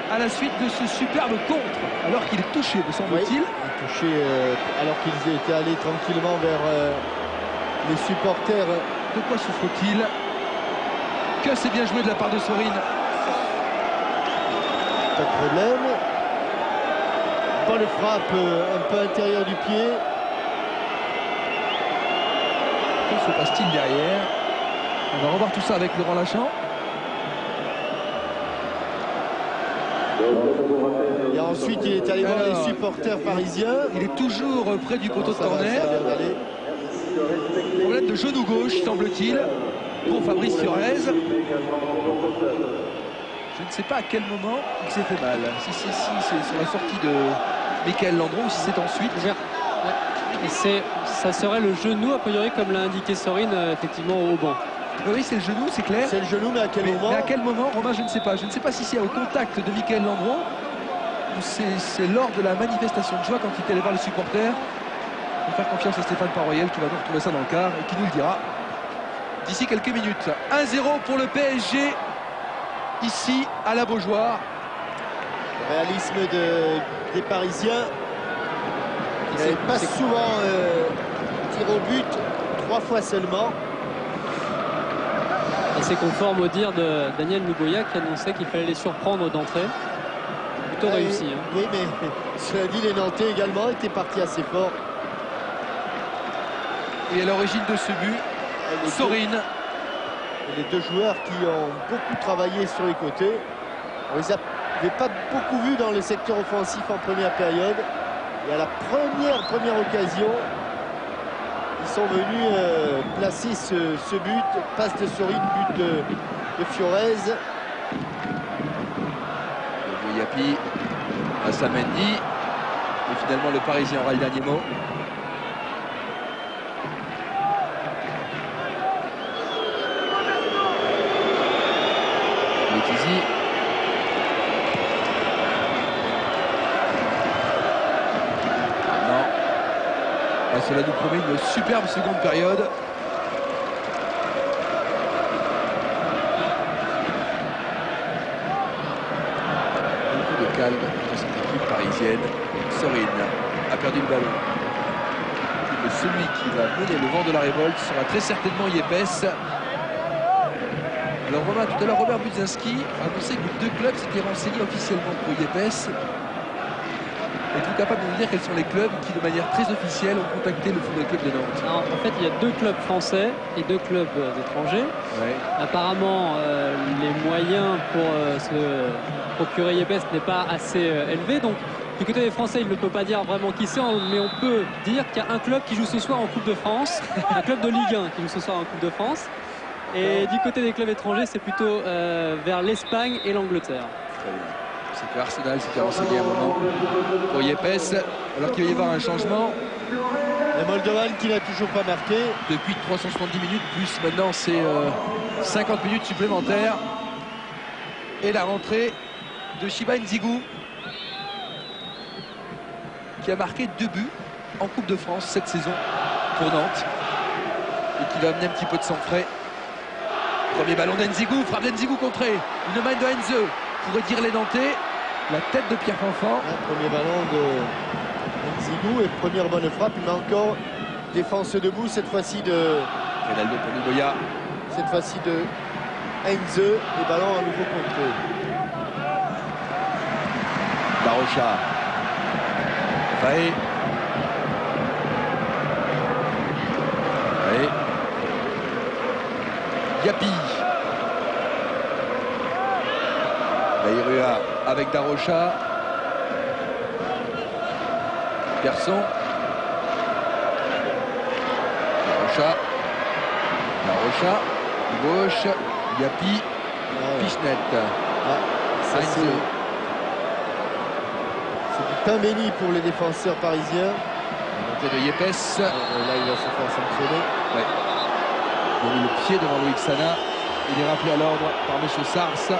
à la suite de ce superbe contre, alors qu'il est touché, me semble-t-il. Oui, touché alors qu'ils étaient allés tranquillement vers les supporters. De quoi souffre-t-il? Que c'est bien joué de la part de Sorine. Pas de problème. Bonne frappe un peu intérieur du pied. Que se passe-t-il derrière? On va revoir tout ça avec Laurent Lachamp. Et ensuite, il est allé voir les supporters parisiens. Il est toujours près du poteau de corner. Problème de genou gauche, semble-t-il, pour Fabrice Fiorez. Je ne sais pas à quel moment il s'est fait mal. Si c'est sur la sortie de Michael Landreau ou si c'est ensuite. Ça serait le genou, a priori, comme l'a indiqué Sorine, effectivement, au banc. Oui, c'est le genou, c'est clair. C'est le genou, mais à quel moment? Mais à quel moment, Romain, je ne sais pas. Je ne sais pas si c'est au contact de Michael Landreau ou c'est lors de la manifestation de joie quand il est allé voir les supporters. On va faire confiance à Stéphane Paroyel qui va nous retrouver ça dans le quart et qui nous le dira d'ici quelques minutes. 1-0 pour le PSG ici à la Beaujoire. Réalisme des Parisiens qui n'avaient pas souvent tiré au but, 3 fois seulement. Et c'est conforme au dire de Daniel Lugoya qui annonçait qu'il fallait les surprendre d'entrée. Plutôt réussi. Hein. Oui, mais cela dit, les Nantais également étaient partis assez fort. Et à l'origine de ce but, Sorine. Les deux joueurs qui ont beaucoup travaillé sur les côtés. On les avait pas beaucoup vus dans le secteur offensif en première période. Et à la première occasion, ils sont venus placer ce but. Passe de Sorine, but de Fiorez. Yapi à Samendi. Et finalement, le Parisien aura le dernier mot. Letizy. Non. Cela nous promet une superbe seconde période. calme de cette équipe parisienne. Sorin a perdu le ballon. Mais celui qui va mener le vent de la révolte sera très certainement Yepes. Alors Romain, tout à l'heure, Robert Budzinski a annoncé que 2 clubs s'étaient renseignés officiellement pour Yepes. Êtes-vous capable de nous dire quels sont les clubs qui, de manière très officielle, ont contacté le Football Club de Nantes? Alors, en fait, il y a 2 clubs français et 2 clubs étrangers. Ouais. Apparemment, les moyens pour se procurer Yepes n'est pas assez élevé. Donc, du côté des Français, il ne peut pas dire vraiment qui c'est, mais on peut dire qu'il y a un club qui joue ce soir en Coupe de France, un club de Ligue 1 qui joue ce soir en Coupe de France. Et du côté des clubs étrangers, c'est plutôt vers l'Espagne et l'Angleterre. Très bien. C'est que Arsenal s'était renseigné un moment pour Yepes, alors qu'il va y avoir un changement. Le Moldovan qui n'a toujours pas marqué. Depuis 370 minutes, plus maintenant c'est 50 minutes supplémentaires. Et la rentrée de Shiba Nzigou, qui a marqué 2 buts en Coupe de France cette saison pour Nantes. Et qui va amener un petit peu de sang frais. Premier ballon d'Nzigou, frappe d'Nzigou contrée. Une main de Heinze, pourrait dire les Nantais. La tête de Pierre Fanfan. Premier ballon de Nzigou et première bonne frappe, mais encore défense debout, cette fois-ci de Ronaldo pour Luboya. Cette fois-ci de Heinze et ballon à nouveau contré. Darocha. Faé. Faé. Yapi. Bayrua avec Darocha. Persson. Darocha. Darocha. Gauche. Yapi. Pichnet. Ça, c'est du pain béni pour les défenseurs parisiens. Montée de Yepes. Là, il va se faire sanctionner. Ouais. Il a mis le pied devant Loïc Sana. Il est rappelé à l'ordre par M. Sars.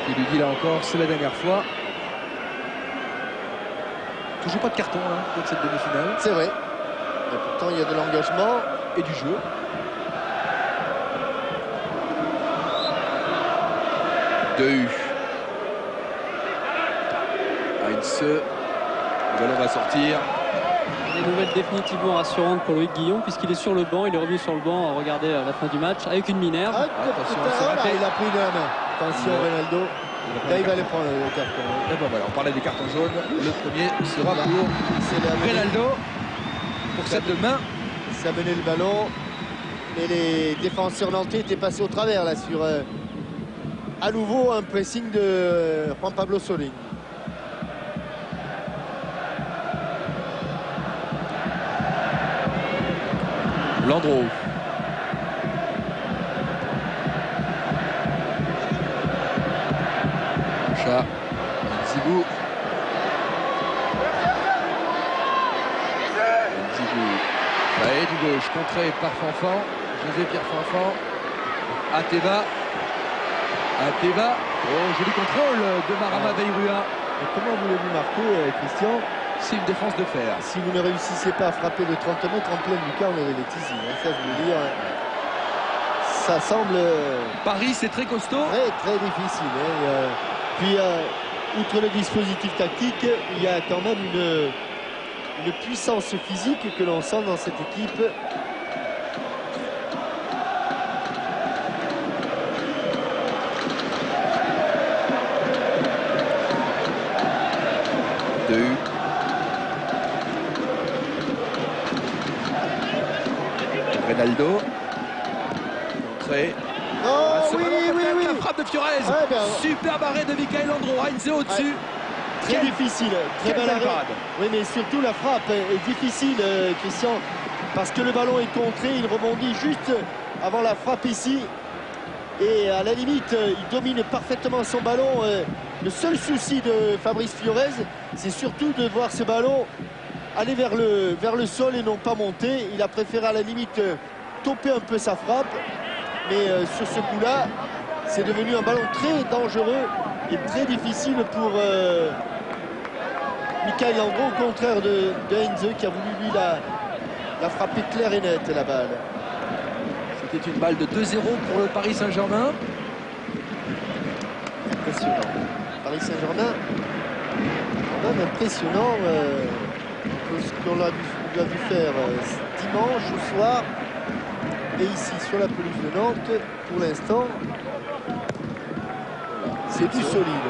Qui lui dit là encore, c'est la dernière fois. Toujours pas de carton pour cette demi-finale. C'est vrai. Et pourtant, il y a de l'engagement et du jeu. Dehu. Heinze. Le ballon va sortir. Des nouvelles définitivement rassurantes pour Loïc Guillon, puisqu'il est sur le banc. Il est revenu sur le banc à regarder la fin du match avec une minerve. Attention, il a pris de la main. Attention, Ronaldo. Là, il va aller prendre le carton. Et bon, voilà, on parlait des cartons jaunes. Le premier sera pour Ronaldo. Pour cette main. Ça a mené le ballon. Et les défenseurs nantais étaient passés au travers là sur à nouveau un pressing de Juan Pablo Sorin. Landreau. Chat. Nzigou. Nzigou. Faé du gauche, contré par Fanfan. José Pierre Fanfan. Ateba. Ateba. Oh, joli contrôle de Marama Bayrua. Et comment voulez-vous marquer, Christian? C'est une défense de fer. Si vous ne réussissez pas à frapper de 30 mètres en pleine lucarne, on avait les tissus. Ça, je veux dire, ça semble... Paris, c'est très costaud. Très, très difficile. Puis, outre le dispositif tactique, il y a quand même une puissance physique que l'on sent dans cette équipe. Dehu. Ronaldo. Entrée. Oh, oui. La frappe de Fiorez. Super arrêt de Michael Landreau. Heinze au-dessus. Très difficile. Très belle parade. Oui, mais surtout la frappe est difficile, Christian, parce que le ballon est contré. Il rebondit juste avant la frappe ici. Et à la limite, il domine parfaitement son ballon. Le seul souci de Fabrice Fiorez, c'est surtout de voir ce ballon aller vers le sol et non pas monter. Il a préféré à la limite toper un peu sa frappe. Mais sur ce coup-là, c'est devenu un ballon très dangereux et très difficile pour Michael Landreau, au contraire de Heinze, qui a voulu lui la frapper claire et nette, la balle. C'était une balle de 2-0 pour le Paris Saint-Germain. Impressionnant. Paris Saint-Germain. Quand même impressionnant ce qu'on a vu faire dimanche au soir. Et ici, sur la pelouse de Nantes, pour l'instant, c'est du solide.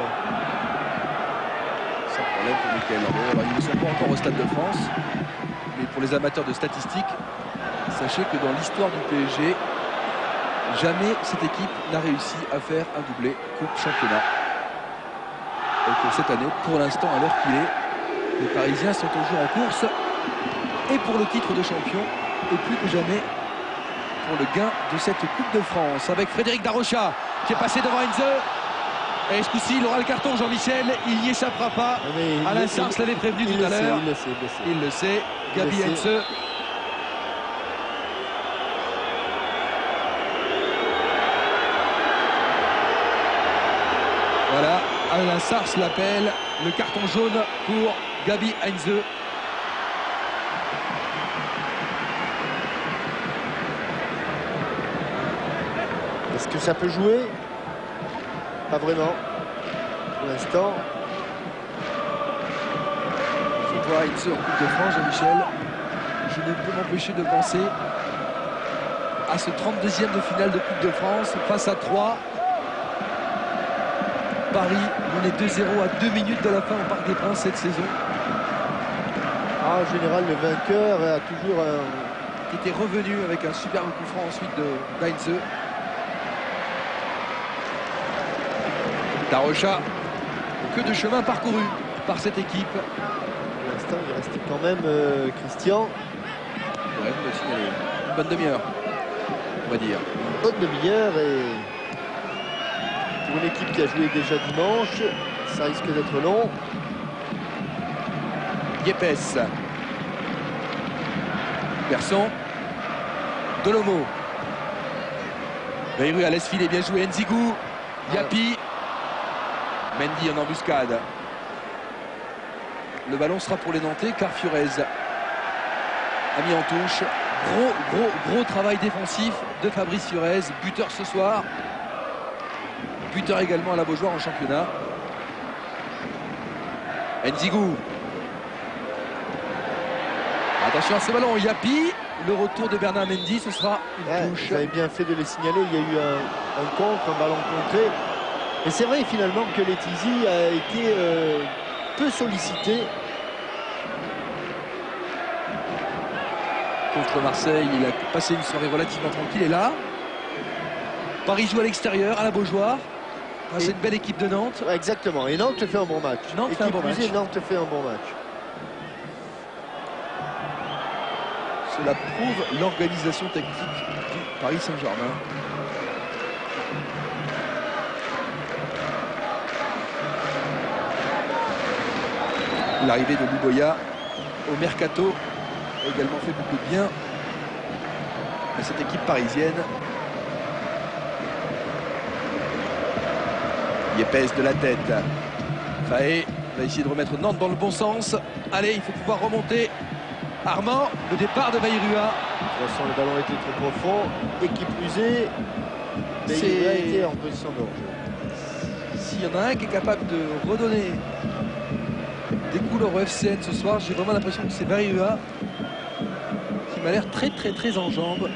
Sans problème pour Michael Landreau. Alors, ils ne sont pas encore au Stade de France, mais pour les amateurs de statistiques, sachez que dans l'histoire du PSG, jamais cette équipe n'a réussi à faire un doublé Coupe Championnat. Et que cette année, pour l'instant, à l'heure qu'il est, les Parisiens sont toujours en course et pour le titre de champion et plus que jamais pour le gain de cette Coupe de France avec Frédéric Darocha qui est passé devant Heinze. Et ce coup-ci, il aura le carton, Jean-Michel. Il n'y échappera pas. Alain Sars l'avait prévenu tout à l'heure. Il le sait. Gabi Heinze. Voilà, Alain Sars l'appelle. Le carton jaune pour Gabi Heinze. Est-ce que ça peut jouer? Pas vraiment. Pour l'instant. Je vois Heinze en Coupe de France, Jean-Michel. Je ne peux m'empêcher de penser à ce 32e de finale de Coupe de France face à 3. Paris mené 2-0 à 2 minutes de la fin au Parc des Princes cette saison. En général, le vainqueur a toujours qui était revenu avec un superbe coup franc ensuite de Heinze. Darocha, que de chemin parcouru par cette équipe. Pour l'instant, il reste quand même Christian. Ouais, vous me signalez. Une bonne demi-heure, on va dire. Une bonne demi-heure et pour une équipe qui a joué déjà dimanche, ça risque d'être long. Yepes. Persson. Delomo. Bayrou laisse filer, bien joué. Nzigou. Yapi. Mendy en embuscade. Le ballon sera pour les Nantais car Furez a mis en touche. Gros travail défensif de Fabrice Furez, buteur ce soir. Buteur également à la Beaujoire en championnat. Nzigou. Attention à ce ballon, Yapi. Le retour de Bernard Mendy, ce sera une touche. Vous avez bien fait de les signaler, il y a eu un contre, un ballon contré. Et c'est vrai finalement que Letizy a été peu sollicité. Contre Marseille, il a passé une soirée relativement tranquille. Et là, Paris joue à l'extérieur, à la Beaujoire. C'est une belle équipe de Nantes. Exactement, et Nantes fait un bon match. Nantes fait un bon match. Nantes fait un bon match. Cela prouve l'organisation tactique du Paris Saint-Germain. L'arrivée de Louboya au Mercato a également fait beaucoup de bien à cette équipe parisienne. Yepes de la tête. Faé va essayer de remettre Nantes dans le bon sens. Allez, il faut pouvoir remonter. Armand, le départ de Bayrua. De toute façon, le ballon était trop profond. Et qui plus est, Bayrua était en position de hors-jeu. S'il y en a un qui est capable de redonner des couleurs au FCN ce soir, j'ai vraiment l'impression que c'est Bayrua qui m'a l'air très en jambes.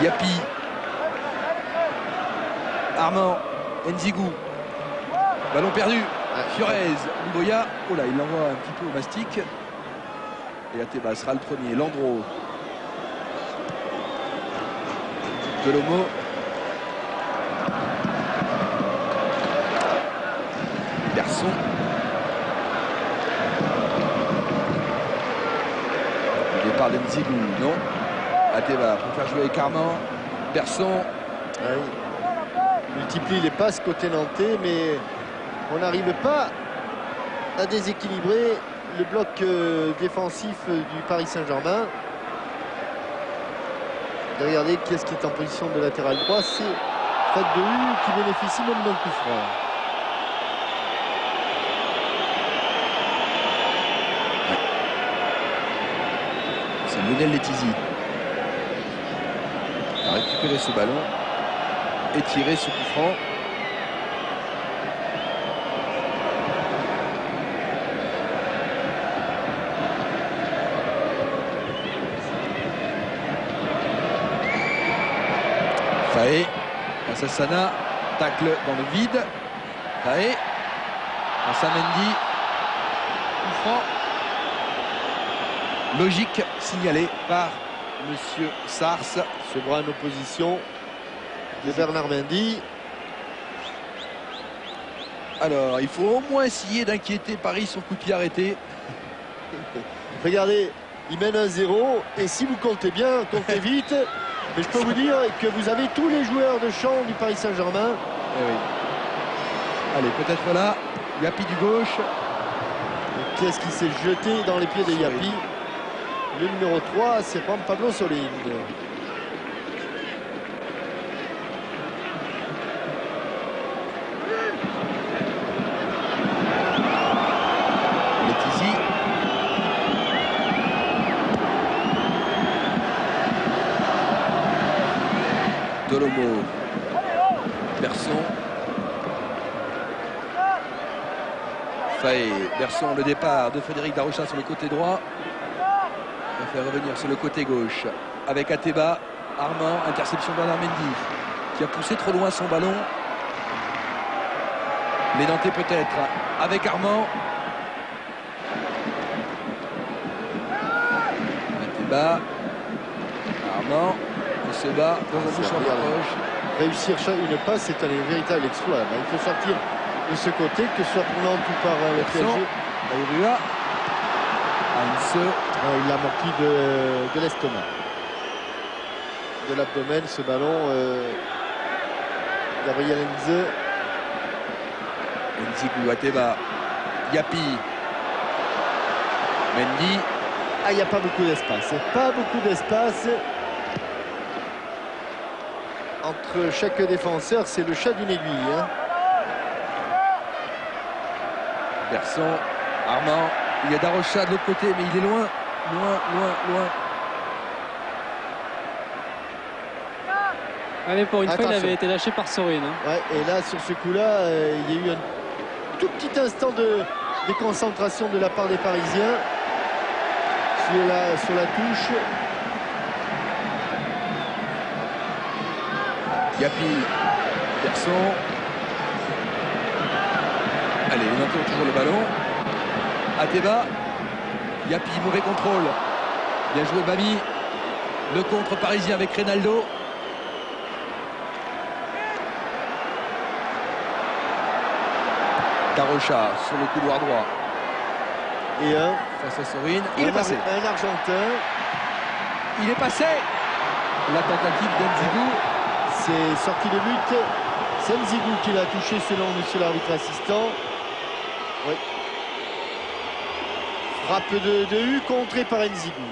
Yapi. Armand. Nzigou. Ballon perdu. Furez. Louboya. Oh là, il l'envoie un petit peu au mastic. Et Ateba sera le premier. Landreau. Delomo. Persson. Le départ d'Nzigou, non. Ateba préfère jouer avec Armand. Persson. Multiplie les passes côté nantais, mais on n'arrive pas à déséquilibrer le bloc défensif du Paris Saint-Germain. Regardez qui est-ce qui est en position de latéral droit, c'est Fred Behu qui bénéficie même d'un coup franc. C'est Lionel Letizy qui a récupéré ce ballon. et tirer ce coup franc. Faé, face à Sana, tacle dans le vide. Faé, face à Mendy, coup franc. Logique signalée par Monsieur Sars. Ce bras en opposition de Bernard Mendy. Alors, il faut au moins essayer d'inquiéter Paris sur coup de pied arrêté. Regardez, il mène 1-0 et si vous comptez bien, comptez vite. Mais je peux vous dire que vous avez tous les joueurs de champ du Paris Saint-Germain. Eh oui. Allez, peut-être là, Yapi du gauche. Qui est-ce qui s'est jeté dans les pieds de Yapi? Le numéro 3, c'est Juan Pablo Sorin. Letizy. Dolomo. Berson. Faé. Berson, le départ de Frédéric Darocha sur le côté droit. On va faire revenir sur le côté gauche avec Ateba. Armand, interception de Bernard Mendy qui a poussé trop loin son ballon. Les Nantais peut-être avec Armand. Ateba. Armand. Il se bat dans un bouchon de poche. Réussir une passe, c'est un véritable exploit. Il faut sortir de ce côté, que ce soit pour Nantes ou par le PSG. Bayrua. Il l'a amorti de l'estomac. De l'abdomen, ce ballon. Gabriel Heinze. Nzigou, Ateba. Yapi. Mendy. Ah, il n'y a pas beaucoup d'espace. Pas beaucoup d'espace. Entre chaque défenseur, c'est le chat d'une aiguille. Berson, Armand, il y a Darocha de l'autre côté, mais il est loin, loin. Allez, pour une fois, il avait été lâché par Sorin. Ouais, et là, sur ce coup-là, il y a eu un tout petit instant de déconcentration de la part des Parisiens sur la touche. Yapi, Berson. Allez, les Nantais ont toujours le ballon. Ateba. Yapi, mauvais contrôle. Bien joué Bami. Le contre parisien avec Reynaldo. Darocha sur le couloir droit. Et face à Sorin. Il est passé. Un Argentin. Il est passé. La tentative d'Nzigou. C'est sorti de but. C'est Nzigou qui l'a touché selon monsieur l'arbitre assistant. Oui. Frappe de U contrée par Nzigou.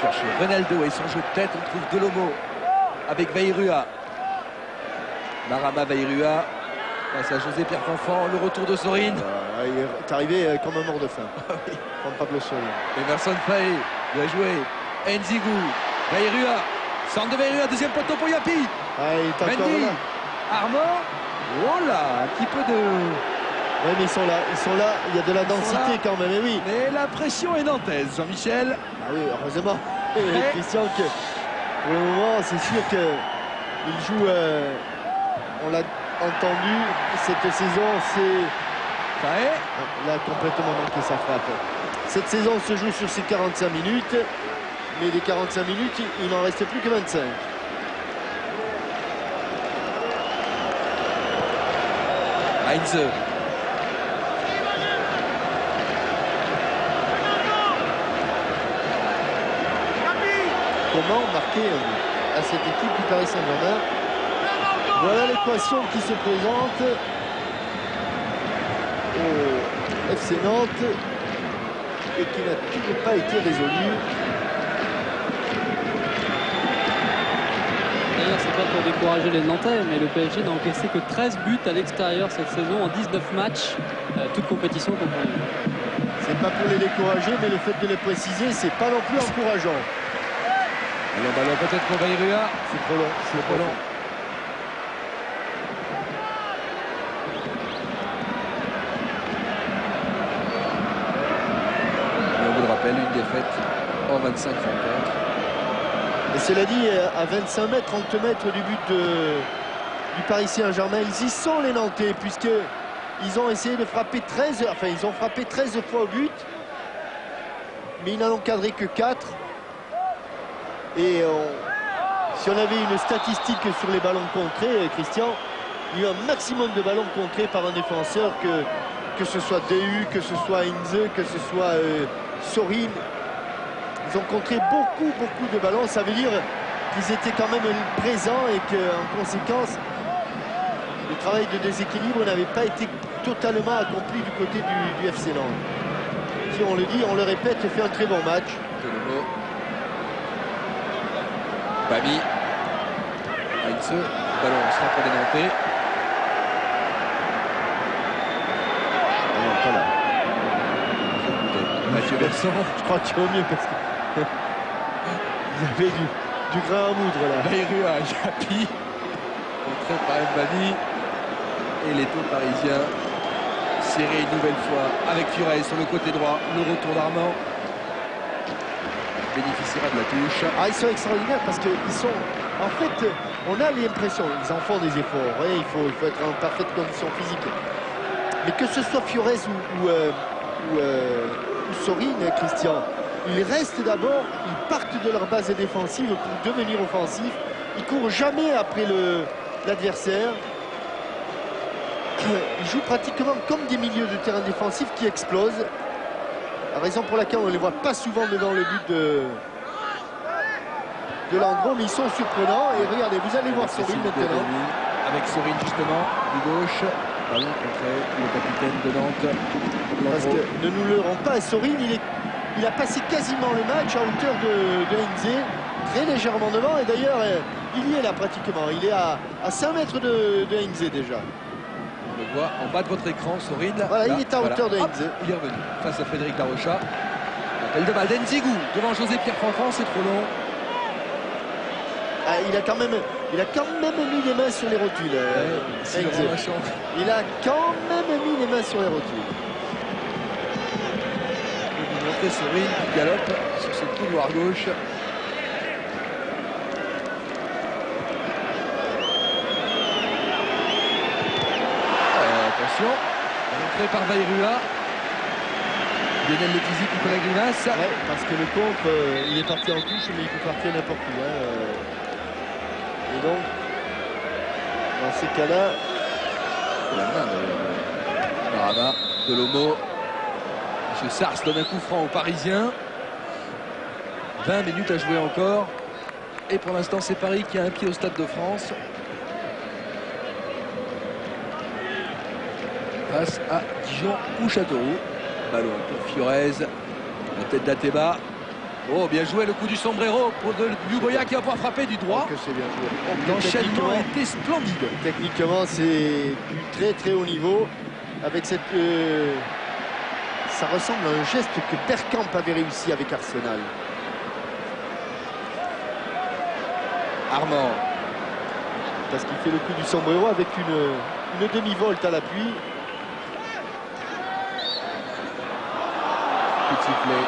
Cherche Reynaldo et son jeu de tête. On trouve Dolomo avec Bayrua. Marama Bayrua. Face à José Pierre Fanfan, le retour de Sorin. Il est arrivé comme un mort de faim. Comme Pablo Sorin. Emerson Faé, bien joué. Nzigou, Bayrua, centre de Bayrua, deuxième poteau pour Yapi. Il est encore Mendy, là. Armand, oh là, un petit peu de... Oui, mais ils sont là, il y a de la densité quand même, et oui. Mais la pression est nantaise, Jean-Michel. Ah oui, heureusement. Christian, que pour le moment, c'est sûr qu'il joue, on l'a entendu, cette saison, c'est... Il a complètement manqué sa frappe. Cette saison se joue sur ces 45 minutes, mais des 45 minutes, il n'en restait plus que 25. Heinze. Comment marquer à cette équipe du Paris Saint-Germain? Voilà l'équation qui se présente au FC Nantes et qui n'a toujours pas été résolue. D'ailleurs, c'est pas pour décourager les Nantais, mais le PSG n'a encaissé que 13 buts à l'extérieur cette saison en 19 matchs, toutes compétitions confondues. C'est pas pour les décourager, mais le fait de les préciser, c'est pas non plus encourageant. Allez, ballon peut-être pour Bayrua. C'est trop long. C'est trop long. Et on vous le rappelle, une défaite en 25 rencontres. Et cela dit, à 25 mètres, 30 mètres du but du Paris Saint-Germain, ils y sont les Nantais, puisqu'ils ont essayé de frapper 13, enfin ils ont frappé 13 fois au but, mais ils n'en ont cadré que 4. Et si on avait une statistique sur les ballons contrés, Christian, il y a eu un maximum de ballons contrés par un défenseur, que ce soit DU, que ce soit Inze, que ce soit Sorin. Ils ont contré beaucoup de ballons. Ça veut dire qu'ils étaient quand même présents et qu'en conséquence, le travail de déséquilibre n'avait pas été totalement accompli du côté du FC Nantes, qui, on le dit, on le répète, fait un très bon match. Bami. Inze. Ballon en centre pour les Nantais. Alors, voilà. Mathieu Berson. Je crois qu'il y a au mieux parce que vous avez du grain à moudre là. Bayrua, Japi. Contré par Mbani. Et les taux parisiens serrés une nouvelle fois avec Furez sur le côté droit. Le retour d'Armand bénéficiera de la touche. Ah, ils sont extraordinaires parce qu'ils sont... En fait, on a l'impression, ils en font des efforts. Ouais, il faut être en parfaite condition physique. Mais que ce soit Furez ou Sorin, Christian, ils restent d'abord, ils partent de leur base défensive pour devenir offensifs. Ils courent jamais après l'adversaire. Ils jouent pratiquement comme des milieux de terrain défensifs qui explosent. La raison pour laquelle on ne les voit pas souvent devant le but de Landreau, mais ils sont surprenants. Et regardez, vous allez voir Sorin maintenant. Avec Sorin justement, du gauche. Ballon contré, le capitaine de Nantes. Parce que ne nous leurrons pas, Sorin, il a passé quasiment le match à hauteur de Inze, très légèrement devant. Et d'ailleurs, il y est là pratiquement. Il est à 5 mètres de Inze déjà. On le voit en bas de votre écran, Sorin. Voilà, là, il est à hauteur de Inze. Il est revenu face à Frédéric Darocha. Appel de balle d'Enzigou devant José-Pierre Franfran, c'est trop long. Ah, il a quand même mis les mains sur les rotules. Il a quand même mis les mains sur les rotules. Je vais vous montrer Sorin qui galope sur ce couloir gauche. Attention, rentré par Bayrua. Lionel Letizy qui fait la grimace. Ouais, parce que le contre, il est parti en touche, mais il peut partir n'importe où. Et donc, dans ces cas-là, la main de Marama, de Lomo. M. Sars donne un coup franc aux Parisiens. 20 minutes à jouer encore. Et pour l'instant, c'est Paris qui a un pied au Stade de France. Face à Dijon ou Châteauroux. Ballon pour Furez. La tête d'Ateba. Oh, bien joué le coup du sombrero pour Lugoya qui va pouvoir frapper du droit. que c'est bien joué. L'enchaînement était splendide. Techniquement, c'est du très haut niveau. Avec cette... ça ressemble à un geste que Bergkamp avait réussi avec Arsenal. Armand. Parce qu'il fait le coup du sombrero avec une demi-volte à l'appui. Petit sifflet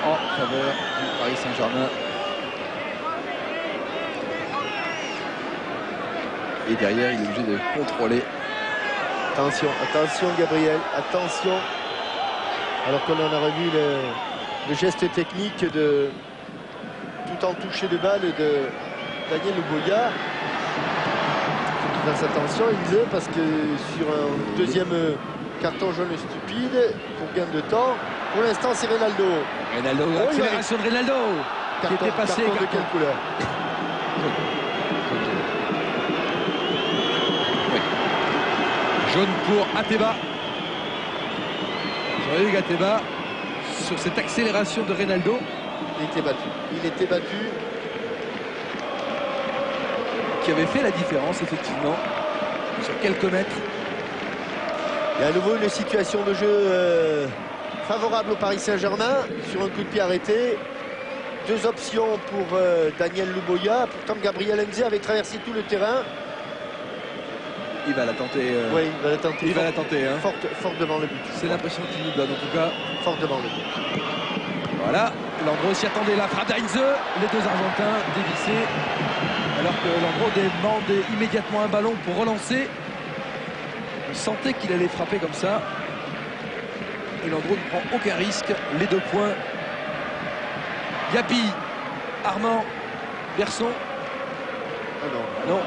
en faveur du Paris Saint-Germain. Et derrière, il est obligé de contrôler. Attention, attention Gabriel, attention. Alors qu'on en a revu le geste technique de tout en toucher de balle de Daniel Lugoya. Il faut qu'il fasse attention, Inze, parce que sur un deuxième carton jaune stupide, pour gain de temps, pour l'instant c'est Ronaldo. Ronaldo, accélération de Ronaldo qui était passé. Carton de quelle couleur? Jaune pour Ateba. Jean-Hugues Ateba sur cette accélération de Ronaldo. Il était battu. Il était battu. Qui avait fait la différence effectivement sur quelques mètres. Et à nouveau une situation de jeu favorable au Paris Saint-Germain sur un coup de pied arrêté. Deux options pour Daniel Luboya. Pourtant Gabriel Heinze avait traversé tout le terrain. Il va la tenter. Oui, il va la tenter. Il va la tenter. Hein. Fort devant le but. C'est l'impression qu'il nous donne en tout cas. Fort devant le but. Voilà, Landreau s'y attendait, la frappe d'Heinze. Les deux Argentins dévissés. Alors que Landreau demande immédiatement un ballon pour relancer. On sentait qu'il allait frapper comme ça. Et Landreau ne prend aucun risque. Les 2 points. Yapi, Armand, Berson. Ah non. Non.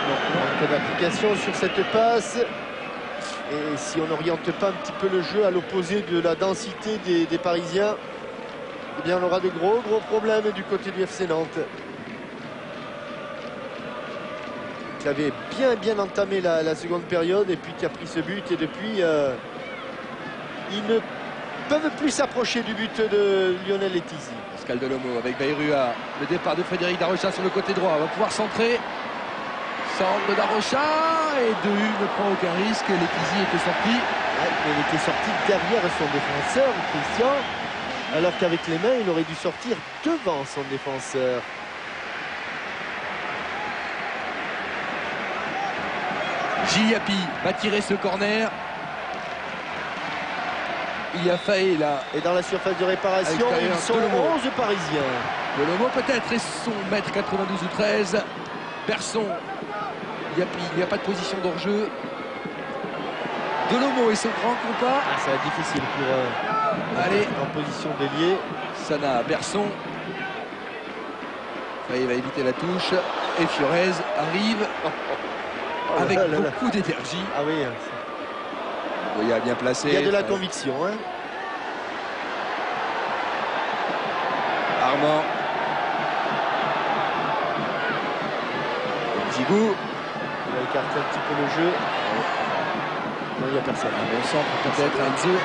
Un peu d'application sur cette passe. Et si on n'oriente pas un petit peu le jeu à l'opposé de la densité des Parisiens, eh bien on aura de gros problèmes du côté du FC Nantes. Qui avait bien entamé la seconde période et puis qui a pris ce but. Et depuis, ils ne peuvent plus s'approcher du but de Lionel Letizy. Pascal Delomo avec Bayrua. Le départ de Frédéric Darocha sur le côté droit. On va pouvoir centrer. Centre de Darocha. Et de U ne prend aucun risque. Letizy était sorti. Ouais, il était sorti derrière son défenseur, Christian. Alors qu'avec les mains, il aurait dû sortir devant son défenseur. Yapi va tirer ce corner. Il y a failli là. Et dans la surface de réparation, ils sont 11 Parisiens. Delomo peut-être et son mètre 92 ou 13. Berson. Yapi, il n'y a pas de position d'hors-jeu. Delomo et son grand compas. Ah, ça va être difficile pour allez, en position d'ailier. Sana, Berson. Il va éviter la touche. Et Fiorez arrive. Avec beaucoup d'énergie. Ah oui. Il a bien placé. Il y a de la conviction. Hein. Armand. Zigou. Il va écarter un petit peu le jeu. Non, il n'y a personne. Un bon centre peut-être, un jeu.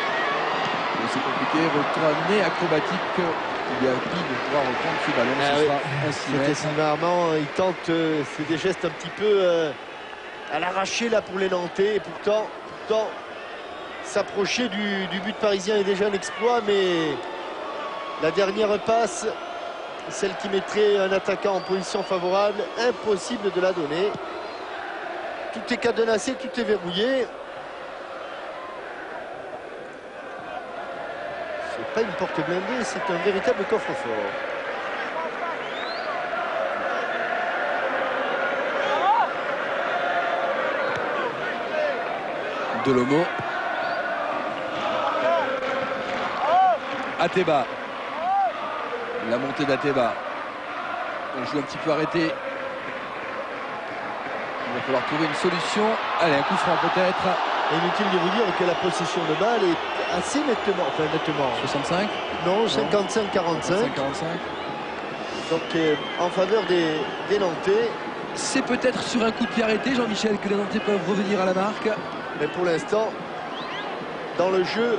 Mais c'est compliqué. Retourné acrobatique. Il y a pile de pouvoir reprendre ce ballon. Ce sera un 6 mètres. C'était Sylvain Armand. Il tente c'est des gestes un petit peu à l'arraché là pour les Nantais. Et pourtant s'approcher du but parisien est déjà un exploit. Mais la dernière passe, celle qui mettrait un attaquant en position favorable, impossible de la donner. Tout est cadenassé, tout est verrouillé. C'est pas une porte blindée, c'est un véritable coffre-fort. Delomo. Ateba. La montée d'Ateba. On joue un petit peu arrêté. Il va falloir trouver une solution. Allez, un coup franc peut-être. Inutile de vous dire que la possession de balle est assez nettement, enfin nettement. 65 Non, 55-45. Donc en faveur des Nantais. C'est peut-être sur un coup de pied arrêté, Jean-Michel, que les Nantais peuvent revenir à la marque. Mais pour l'instant, dans le jeu,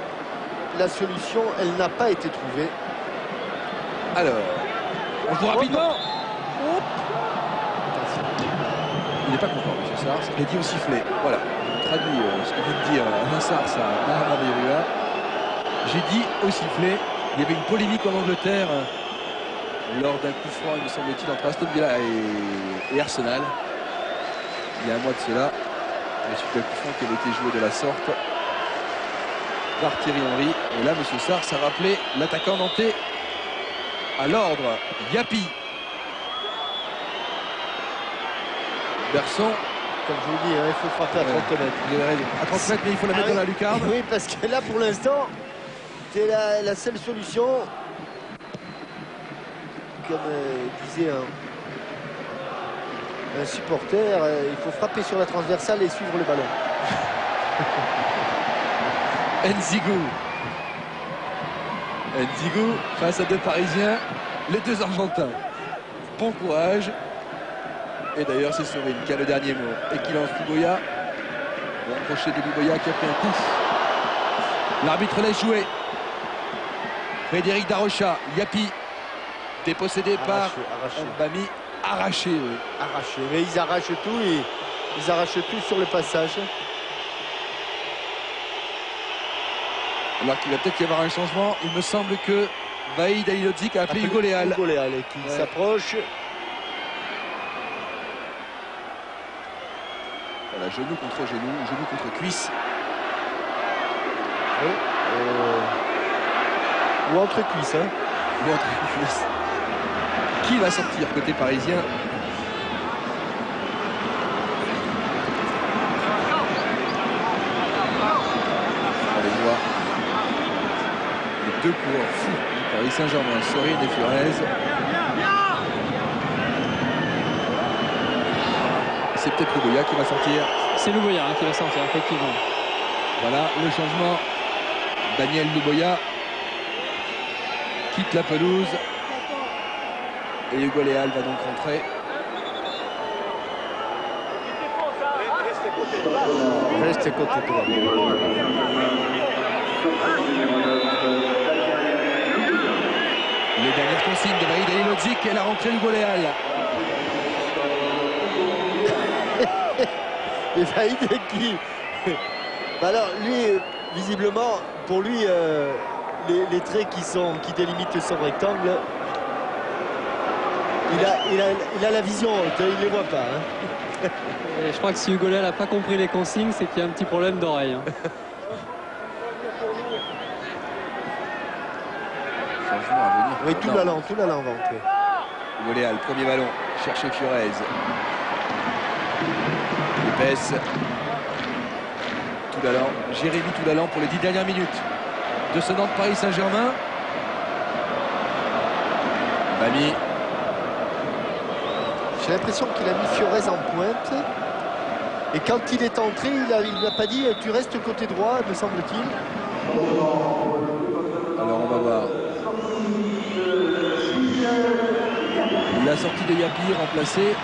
la solution, elle n'a pas été trouvée. Alors, on joue rapidement. Il n'est pas content, M. Sars. Il a dit au sifflet. Voilà, on traduit ce que vient de dire Alain Sars à Mahama Bayrua. J'ai dit au sifflet. Il y avait une polémique en Angleterre lors d'un coup franc, il me semble-t-il, entre Aston Villa et Arsenal. Il y a un mois de cela. Suite à un coup franc qui avait été joué de la sorte par Thierry Henry. Et là, M. Sars a rappelé l'attaquant nantais à l'ordre. Yapi. Berson. Comme je vous dis, il faut frapper à 30 mètres. Vous avez raison. À 30 mètres, mais il faut la mettre dans la lucarne. Oui, parce que là, pour l'instant, c'est la seule solution. Comme disait un supporter, il faut frapper sur la transversale et suivre le ballon. Nzigou. Nzigou face à deux Parisiens, les deux Argentins. Bon courage. Et d'ailleurs, c'est Sorin qui a le dernier mot et qui lance Luboya. Bon crochet de Luboya qui a pris un coup. L'arbitre laisse jouer. Frédéric Darocha, Yapi, dépossédé par Mbami. Arraché. Arraché. Mais ils arrachent tout et ils arrachent tout sur le passage. Alors qu'il va peut-être y avoir un changement. Il me semble que Vahid Halilhodžić a appelé Hugo Léal. Hugo Léal qui s'approche. Voilà, genou contre genou, genou contre cuisse. Oui, ou entre cuisses. Hein. Ou entre cuisses. Qui va sortir côté parisien? On les voit. Les deux coureurs fous du Paris Saint-Germain, Sorin et Furez. C'est peut-être Luboya qui va sortir. C'est Luboya qui va sortir, effectivement. Voilà le changement. Daniel Luboya quitte la pelouse. Et Hugo Léal va donc rentrer. Reste côté droit. Les dernières consignes de Vahid Halilhodžić et la rentrée Hugo Léal. Et Vahid qui... Alors lui, visiblement, pour lui, les traits qui délimitent son rectangle, il a la vision haute, il ne les voit pas. Hein. Et je crois que si Hugo Léal n'a pas compris les consignes, c'est qu'il y a un petit problème d'oreille. Hein. Changement à venir. Oui, tout l'allant va entrer. Hugo Léal, premier ballon, chercher Furez. Lopez. Toulalan, Jérémy Toulalan pour les 10 dernières minutes de ce Nantes Paris Saint-Germain. Bami. J'ai l'impression qu'il a mis Furez en pointe. Et quand il est entré, il n'a pas dit tu restes côté droit, me semble-t-il. Alors on va voir. La sortie de Yapi remplacée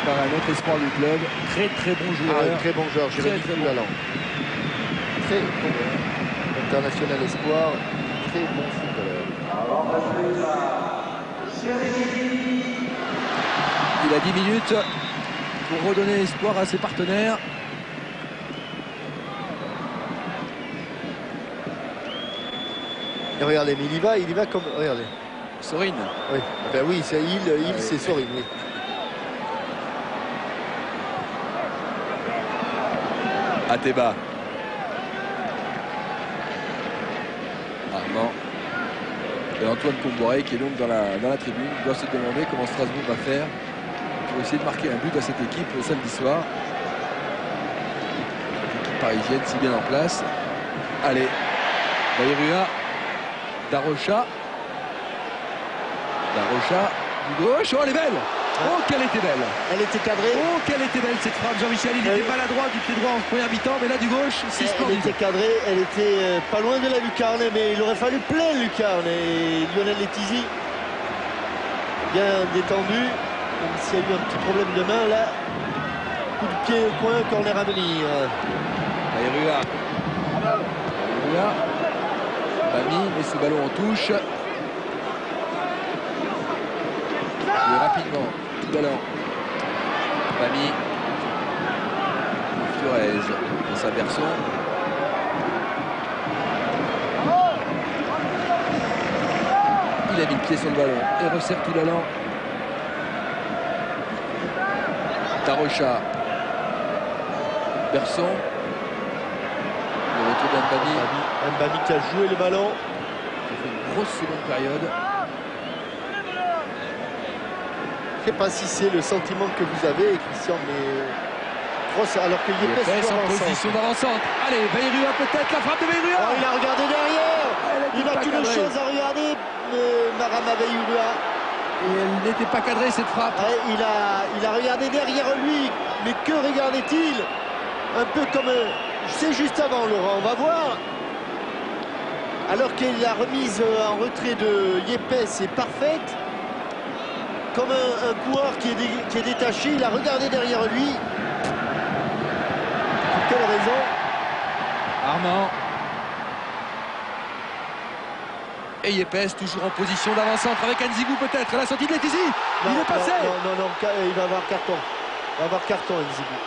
par un autre espoir du club. Très bon joueur. Ah, très bon joueur, Jérémy Toulalan. Très bon international espoir. Très bon footballeur. Il a 10 minutes pour redonner espoir à ses partenaires. Et regardez, mais il y va comme... Regardez. Sorin. Oui, ben oui, c'est c'est Sorin, oui. Ateba. Armand. Et Antoine Comboiré qui est donc dans la tribune doit se demander comment Strasbourg va faire pour essayer de marquer un but à cette équipe samedi soir. L'équipe parisienne si bien en place. Allez, Bayrua, Darocha. Darocha du gauche. Oh, elle est belle! Oh, qu'elle était belle! Elle était cadrée. Oh, qu'elle était belle cette frappe, Jean-Michel. Il était maladroit du pied droit en première mi-temps, mais là du gauche, c'est splendide. Elle était cadrée, elle était pas loin de la lucarne, mais il aurait fallu plein lucarne. Et Lionel Letizy, bien détendu, même s'il y a eu un petit problème de main là. Coup de pied au coin, corner à venir. Bayrua. Bami met ce ballon en touche. Et rapidement, tout ballon. Bami. Furez dans sa Berson. Il a mis le pied sur le ballon et resserre tout l'allant. Darocha. Berson. Le retour d'Mbami. Mbami qui a joué le ballon. Ça fait une grosse seconde période. Je ne sais pas si c'est le sentiment que vous avez, Christian, mais grosse, alors que Yepes en position d'avant-centre. Allez, Bayrua peut-être, la frappe de Bayrua. Oh, il a regardé derrière. Il a toutes les choses à regarder, Marama Bayrua. Et elle n'était pas cadrée cette frappe. Ouais, il a regardé derrière lui, mais que regardait-il? Un peu comme, c'est juste avant, Laurent, on va voir. Alors que la remise en retrait de Yepes est parfaite. Comme un coureur qui est détaché, il a regardé derrière lui. Pour quelle raison? Armand. Et Yepes toujours en position d'avant-centre avec Nzigou peut-être. La sortie de Letizy. Il est passé. Non, il va avoir carton. Il va avoir carton, Nzigou.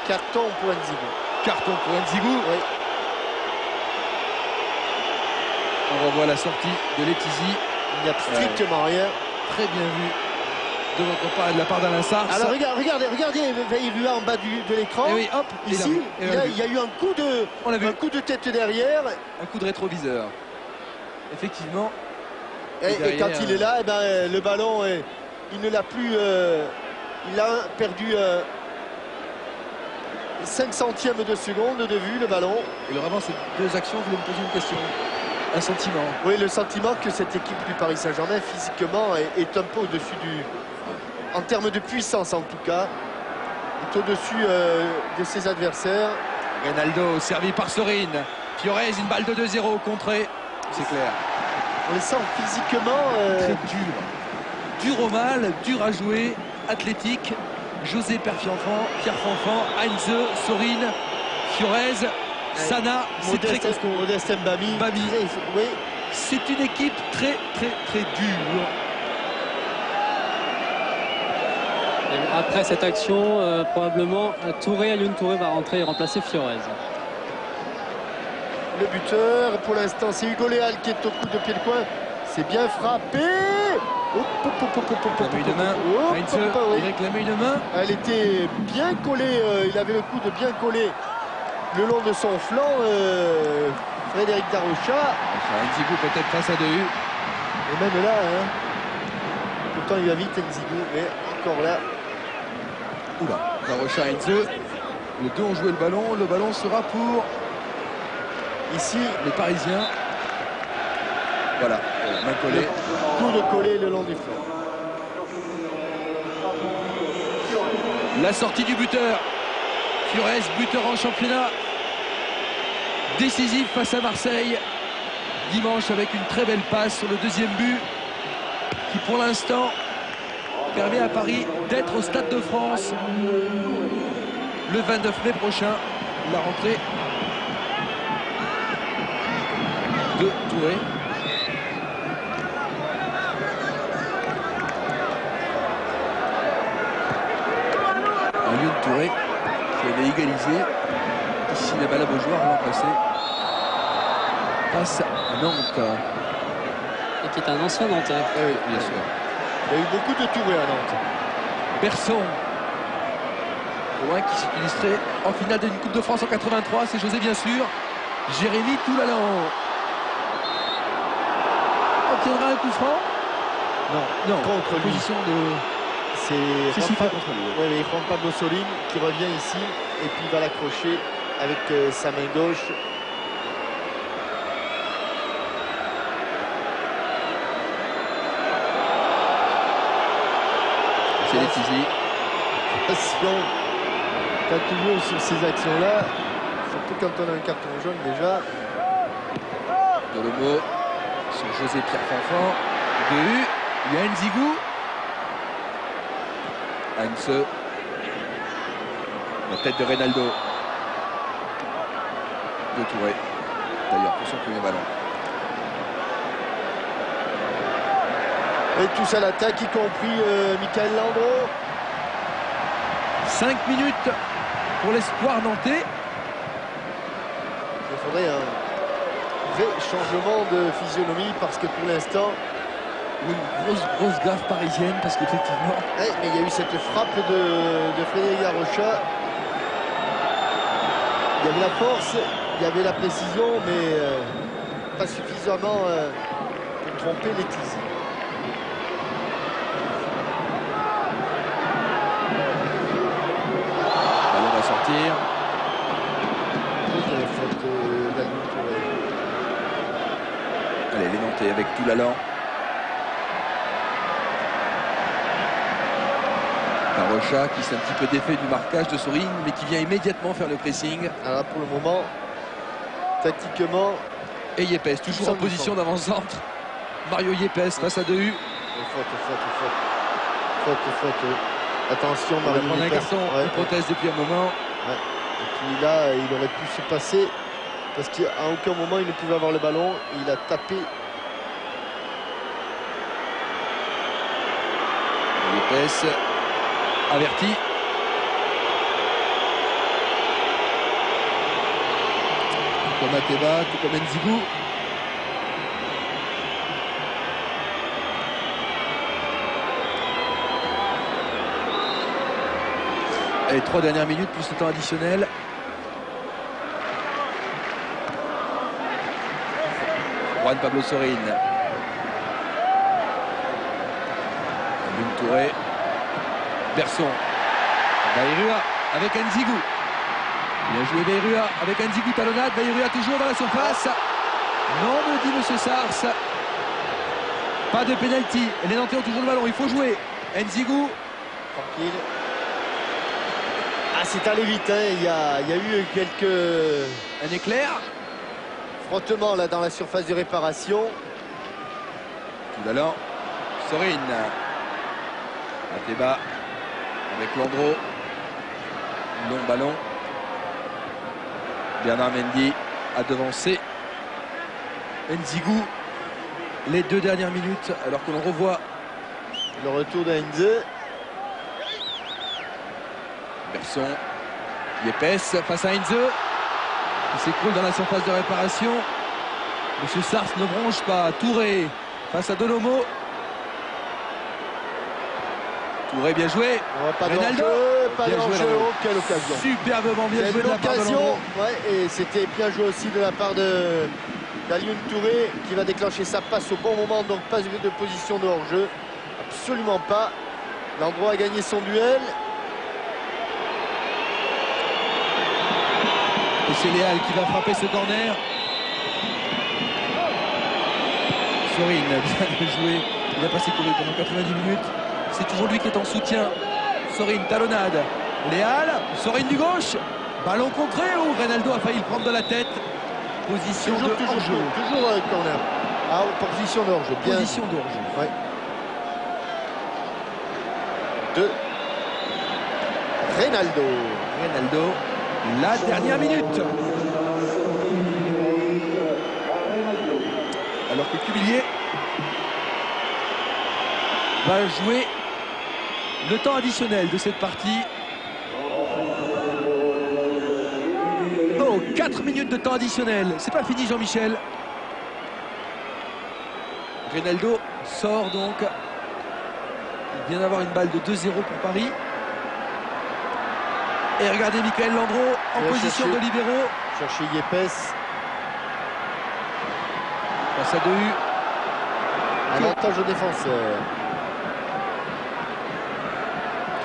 Carton pour Nzigou. Carton pour Nzigou. Oui. On revoit la sortie de Letizy. Il n'y a strictement rien. Très bien vu de votre part et de la part d'Alain Sars. Alors regardez il est en bas de l'écran. Et oui, hop, ici, il y a eu un coup de tête derrière. Un coup de rétroviseur. Effectivement. Et quand il est là, eh ben, le ballon, il ne l'a plus. Il a perdu 5 centièmes de seconde de vue, le ballon. Et le avant ces deux actions, vous voulez me poser une question? Un sentiment? Oui, le sentiment que cette équipe du Paris Saint-Germain, physiquement, est un peu au-dessus du... En termes de puissance, en tout cas, est au-dessus de ses adversaires. Reynaldo, servi par Sorine. Fiorez, une balle de 2-0 contrée. C'est clair. On les sent physiquement... Très dur. Dur au mal, dur à jouer, athlétique. José Pierre Fanfan, Heinze, Sorine, Fiorez, Sana, c'est très costaud. Modeste Mbami. Oui. C'est une équipe très dure. Et après cette action, probablement Alioune Touré va rentrer et remplacer Fiorez. Le buteur, pour l'instant, c'est Hugo Léal qui est au coup de pied de coin. C'est bien frappé. Il réclamait une main. Heinze, il réclamait une main. Elle était bien collée. Il avait le coup de bien coller le long de son flanc. Frédéric Darocha. Nzigou peut-être face à 2 U. Et même là, pourtant il va vite Nzigou, mais encore là. Oula, Darocha, Heinze. Les deux ont joué le ballon sera pour ici les Parisiens. Voilà, main collée. Coup de coller le long du flanc. La sortie du buteur. Fiorez, buteur en championnat. Décisif face à Marseille. Dimanche avec une très belle passe sur le deuxième but. Qui pour l'instant permet à Paris d'être au Stade de France. Le 29 mai prochain. La rentrée de Touré. Alioune Touré qui avait égalisé. Ici les balles à Beaujoire l'an passé face à Nantes. Et qui est un ancien Nantais. Eh oui, bien sûr. Il y a eu beaucoup de Touré à Nantes. Berson. Loin qui s'est illustré en finale d'une Coupe de France en 83. C'est José bien sûr. Jérémy Toulalan. Obtiendra un coup franc? Non, contre lui. Position de... C'est sifflé contre lui. Oui, mais Juan Pablo Sorin qui revient ici et puis il va l'accrocher avec sa main gauche. C'est Letizy. Attention, quand tu joues sur ces actions-là, surtout quand on a un carton jaune déjà. Dolomo sur José Pierre Fanfan. 2 U. Il y a Nzigou. Heinze. La tête de Reynaldo. De Touré. D'ailleurs, pour son premier ballon. Et tous à l'attaque, y compris Michael Landreau. 5 minutes pour l'espoir nantais. Il faudrait un vrai changement de physionomie parce que pour l'instant... Une grosse gaffe parisienne parce qu'effectivement... Ouais, mais il y a eu cette frappe de Frédéric Darocha. Il y avait la force, il y avait la précision, mais pas suffisamment pour tromper Letizy. Le ballon va sortir. Faute d'Alioune Touré. Allez, les Nantais avec Toulalan. Darocha qui s'est un petit peu défait du marquage de Sorine, mais qui vient immédiatement faire le pressing. Alors pour le moment, tactiquement... Et Yepes, toujours en position d'avant-centre. Mario Yepes face à 2 U. Faute. Attention, Mario Yepes. Un carton, il proteste depuis un moment. Ouais. Et puis là, il aurait pu se passer, parce qu'à aucun moment il ne pouvait avoir le ballon. Il a tapé. Yepes. Averti. Tout comme Ateba, tout comme Nzigou. Et 3 dernières minutes plus le temps additionnel. Juan Pablo Sorin. Lune Touré. Berson. Bayrua avec Nzigou. Bien joué Bayrua avec Nzigou, talonnade. Bayrua toujours dans la surface. Non, me dit Monsieur Sars. Pas de pénalty. Les Nantais ont toujours le ballon. Il faut jouer. Nzigou. Tranquille. Ah, c'est allé vite. Hein. Il y a eu quelques Un éclair. frottements là dans la surface de réparation. Tout à l'heure. Sorin. Ateba avec Landreau. Long ballon. Bernard Mendy a devancé Nzigou. Les 2 dernières minutes, alors que l'on revoit Le retour d'Heinze. Berson. Yepes face à Heinze. Il s'écroule dans la surface de réparation. Monsieur Sars ne bronche pas. Touré face à Delomo. Touré bien joué. Pas Reynaldo. pas Bien joué, d'enjeu. Landreau. Oh, quelle occasion. Superbement bien Il y a joué eu de la part de l'occasion, Landreau. ouais, et c'était bien joué aussi de la part d'Alioune Touré qui va déclencher sa passe au bon moment, donc pas de position de hors-jeu. Absolument pas. Landreau a gagné son duel. Et c'est Léal qui va frapper ce corner. Sorin, bien joué. Il a passé courir pendant 90 minutes. C'est toujours lui qui est en soutien. Sorin, talonnade. Léal, Sorin du gauche. Ballon contré ou Reynaldo a failli le prendre de la tête. Position de hors-jeu. Toujours corner. Ah, position de hors-jeu. Bien. Position de hors-jeu. Ouais. De Reynaldo. Reynaldo, la dernière minute. Alors que Cubillier va jouer le temps additionnel de cette partie. Oh, 4 minutes de temps additionnel. C'est pas fini, Jean-Michel. Reynaldo sort donc. Il vient d'avoir une balle de 2-0 pour Paris. Et regardez Michael Landreau en position de libéraux. Chercher Yepes. Face à Dehu. Avantage aux défenseurs.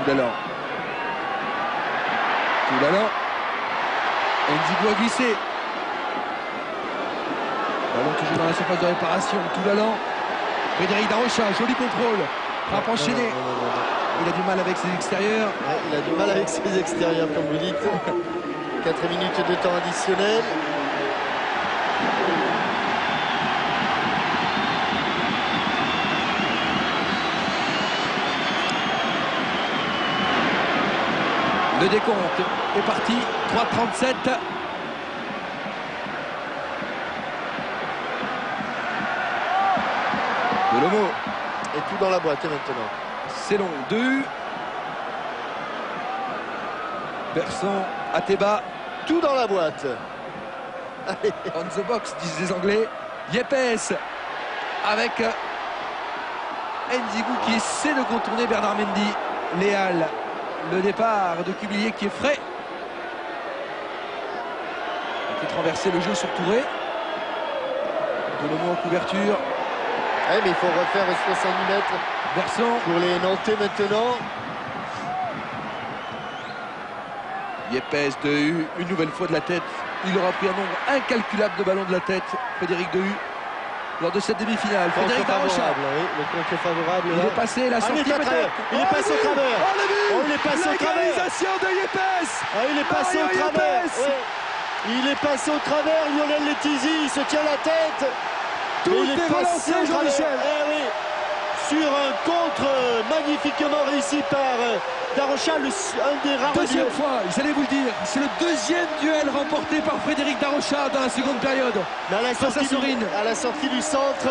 Toulalan. Toulalan. Nzigou a glissé. Ballon toujours dans la surface de réparation. Toulalan. Frédéric Darocha, joli contrôle. Frappe enchaînée. Il a du mal avec ses extérieurs. Ouais, il a du mal avec ses extérieurs, comme vous dites. 4 minutes de temps additionnel. Le décompte est parti. 3:37. Delomo. Et tout dans la boîte maintenant. C'est long. 2. Berson, Ateba. Tout dans la boîte. Allez. On the box, disent les Anglais. Yepes avec Nzigou qui essaie de contourner Bernard Mendy. Léal. Le départ de Cubillier qui est frais. Il fait renverser le jeu sur Touré. Delomo en couverture. Ouais, mais il faut refaire 70 mètres Berson. pour les Nantais maintenant. Yepes, Dehu, une nouvelle fois de la tête. Il aura pris un nombre incalculable de ballons de la tête, Frédéric Dehu, lors de cette demi-finale. Frédéric Darocha. Oui, le contre favorable. Il est passé, la sortie peut-être. Il est passé au travers. Oh, le but. Oh, il est passé au travers. L'égalisation de Yepes. Ah, il est passé Mario au travers. Yepes. Ouais. Il est passé au travers. Lionel Letizy, il se tient la tête. Tout il est passé relancé, au travers. Jean-Michel. Eh oui. Sur un contre magnifiquement réussi par Darocha, un des rares Deuxième duels. fois, j'allais vous le dire, c'est le deuxième duel remporté par Frédéric Darocha dans la seconde période. Mais à la sortie du centre,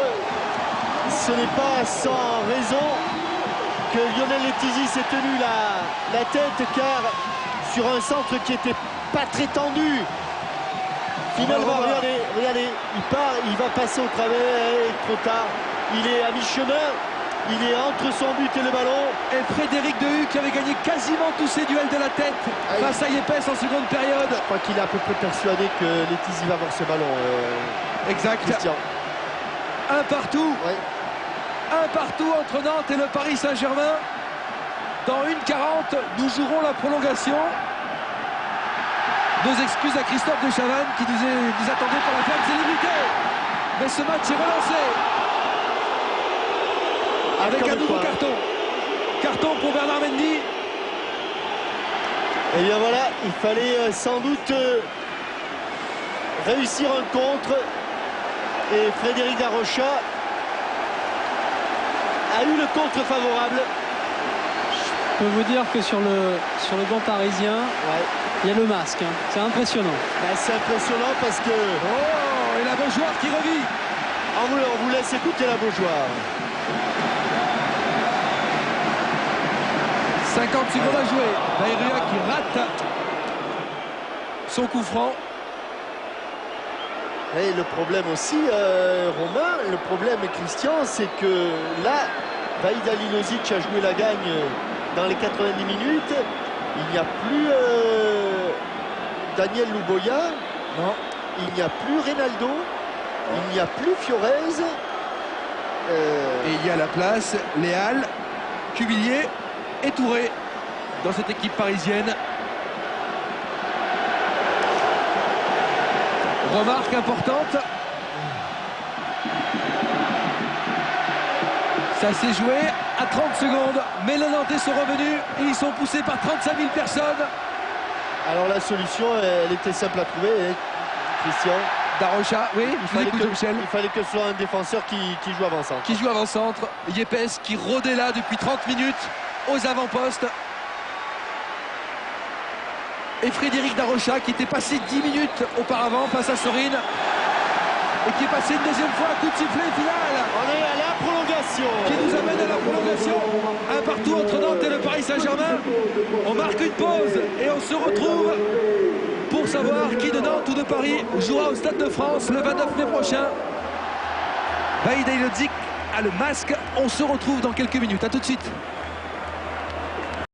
ce n'est pas sans raison que Lionel Letizy s'est tenu la tête, car sur un centre qui n'était pas très tendu, finalement, regardez, il part, il va passer au travers, et trop tard, il est à mi-chemin. Il est entre son but et le ballon. Et Frédéric Dehuc qui avait gagné quasiment tous ses duels de la tête face à Yepes en seconde période. Je crois qu'il est à peu près persuadé que Letizy va avoir ce ballon. Exact. Christian. Un partout. Ouais. Un partout entre Nantes et le Paris Saint-Germain. Dans 1:40, nous jouerons la prolongation. Nos excuses à Christophe de Chavannes qui nous attendait pour la fin de célébrité. Mais ce match est relancé. Avec un nouveau carton. Carton pour Bernard Mendy. Et bien voilà, il fallait sans doute réussir un contre. Et Frédéric Darocha a eu le contre favorable. Je peux vous dire que sur le banc parisien, il y a le masque. Hein. C'est impressionnant. Ben, c'est impressionnant parce que... Oh, et la Beaujoire qui revit. On vous laisse écouter la Beaujoire. 50 secondes à jouer. Bayrua qui rate son coup franc. Et le problème aussi, Romain, le problème, Christian, c'est que là, Vahid Halilhodzic a joué la gagne dans les 90 minutes. Il n'y a plus Daniel Luboya. Non. Il n'y a plus Reynaldo. Il n'y a plus Fiorez. Et il y a la place, Léal, Cuvillier et Touré dans cette équipe parisienne. Remarque importante. Ça s'est joué à 30 secondes, mais les Nantais sont revenus et ils sont poussés par 35 000 personnes. Alors la solution, elle était simple à trouver, hein, Christian. Darocha, oui, Il fallait que ce soit un défenseur qui joue avant-centre. Qui joue avant-centre. Yepes qui rôdait là depuis 30 minutes aux avant-postes. Et Frédéric Darocha qui était passé 10 minutes auparavant face à Sorine. Et qui est passé une deuxième fois, coup de sifflet final. On est à la prolongation. Qui nous amène à la prolongation. Un partout entre Nantes et le Paris Saint-Germain. On marque une pause et on se retrouve pour savoir qui de Nantes ou de Paris jouera au Stade de France le 29 mai prochain. Vahid Halilhodzic a le masque. On se retrouve dans quelques minutes. A tout de suite.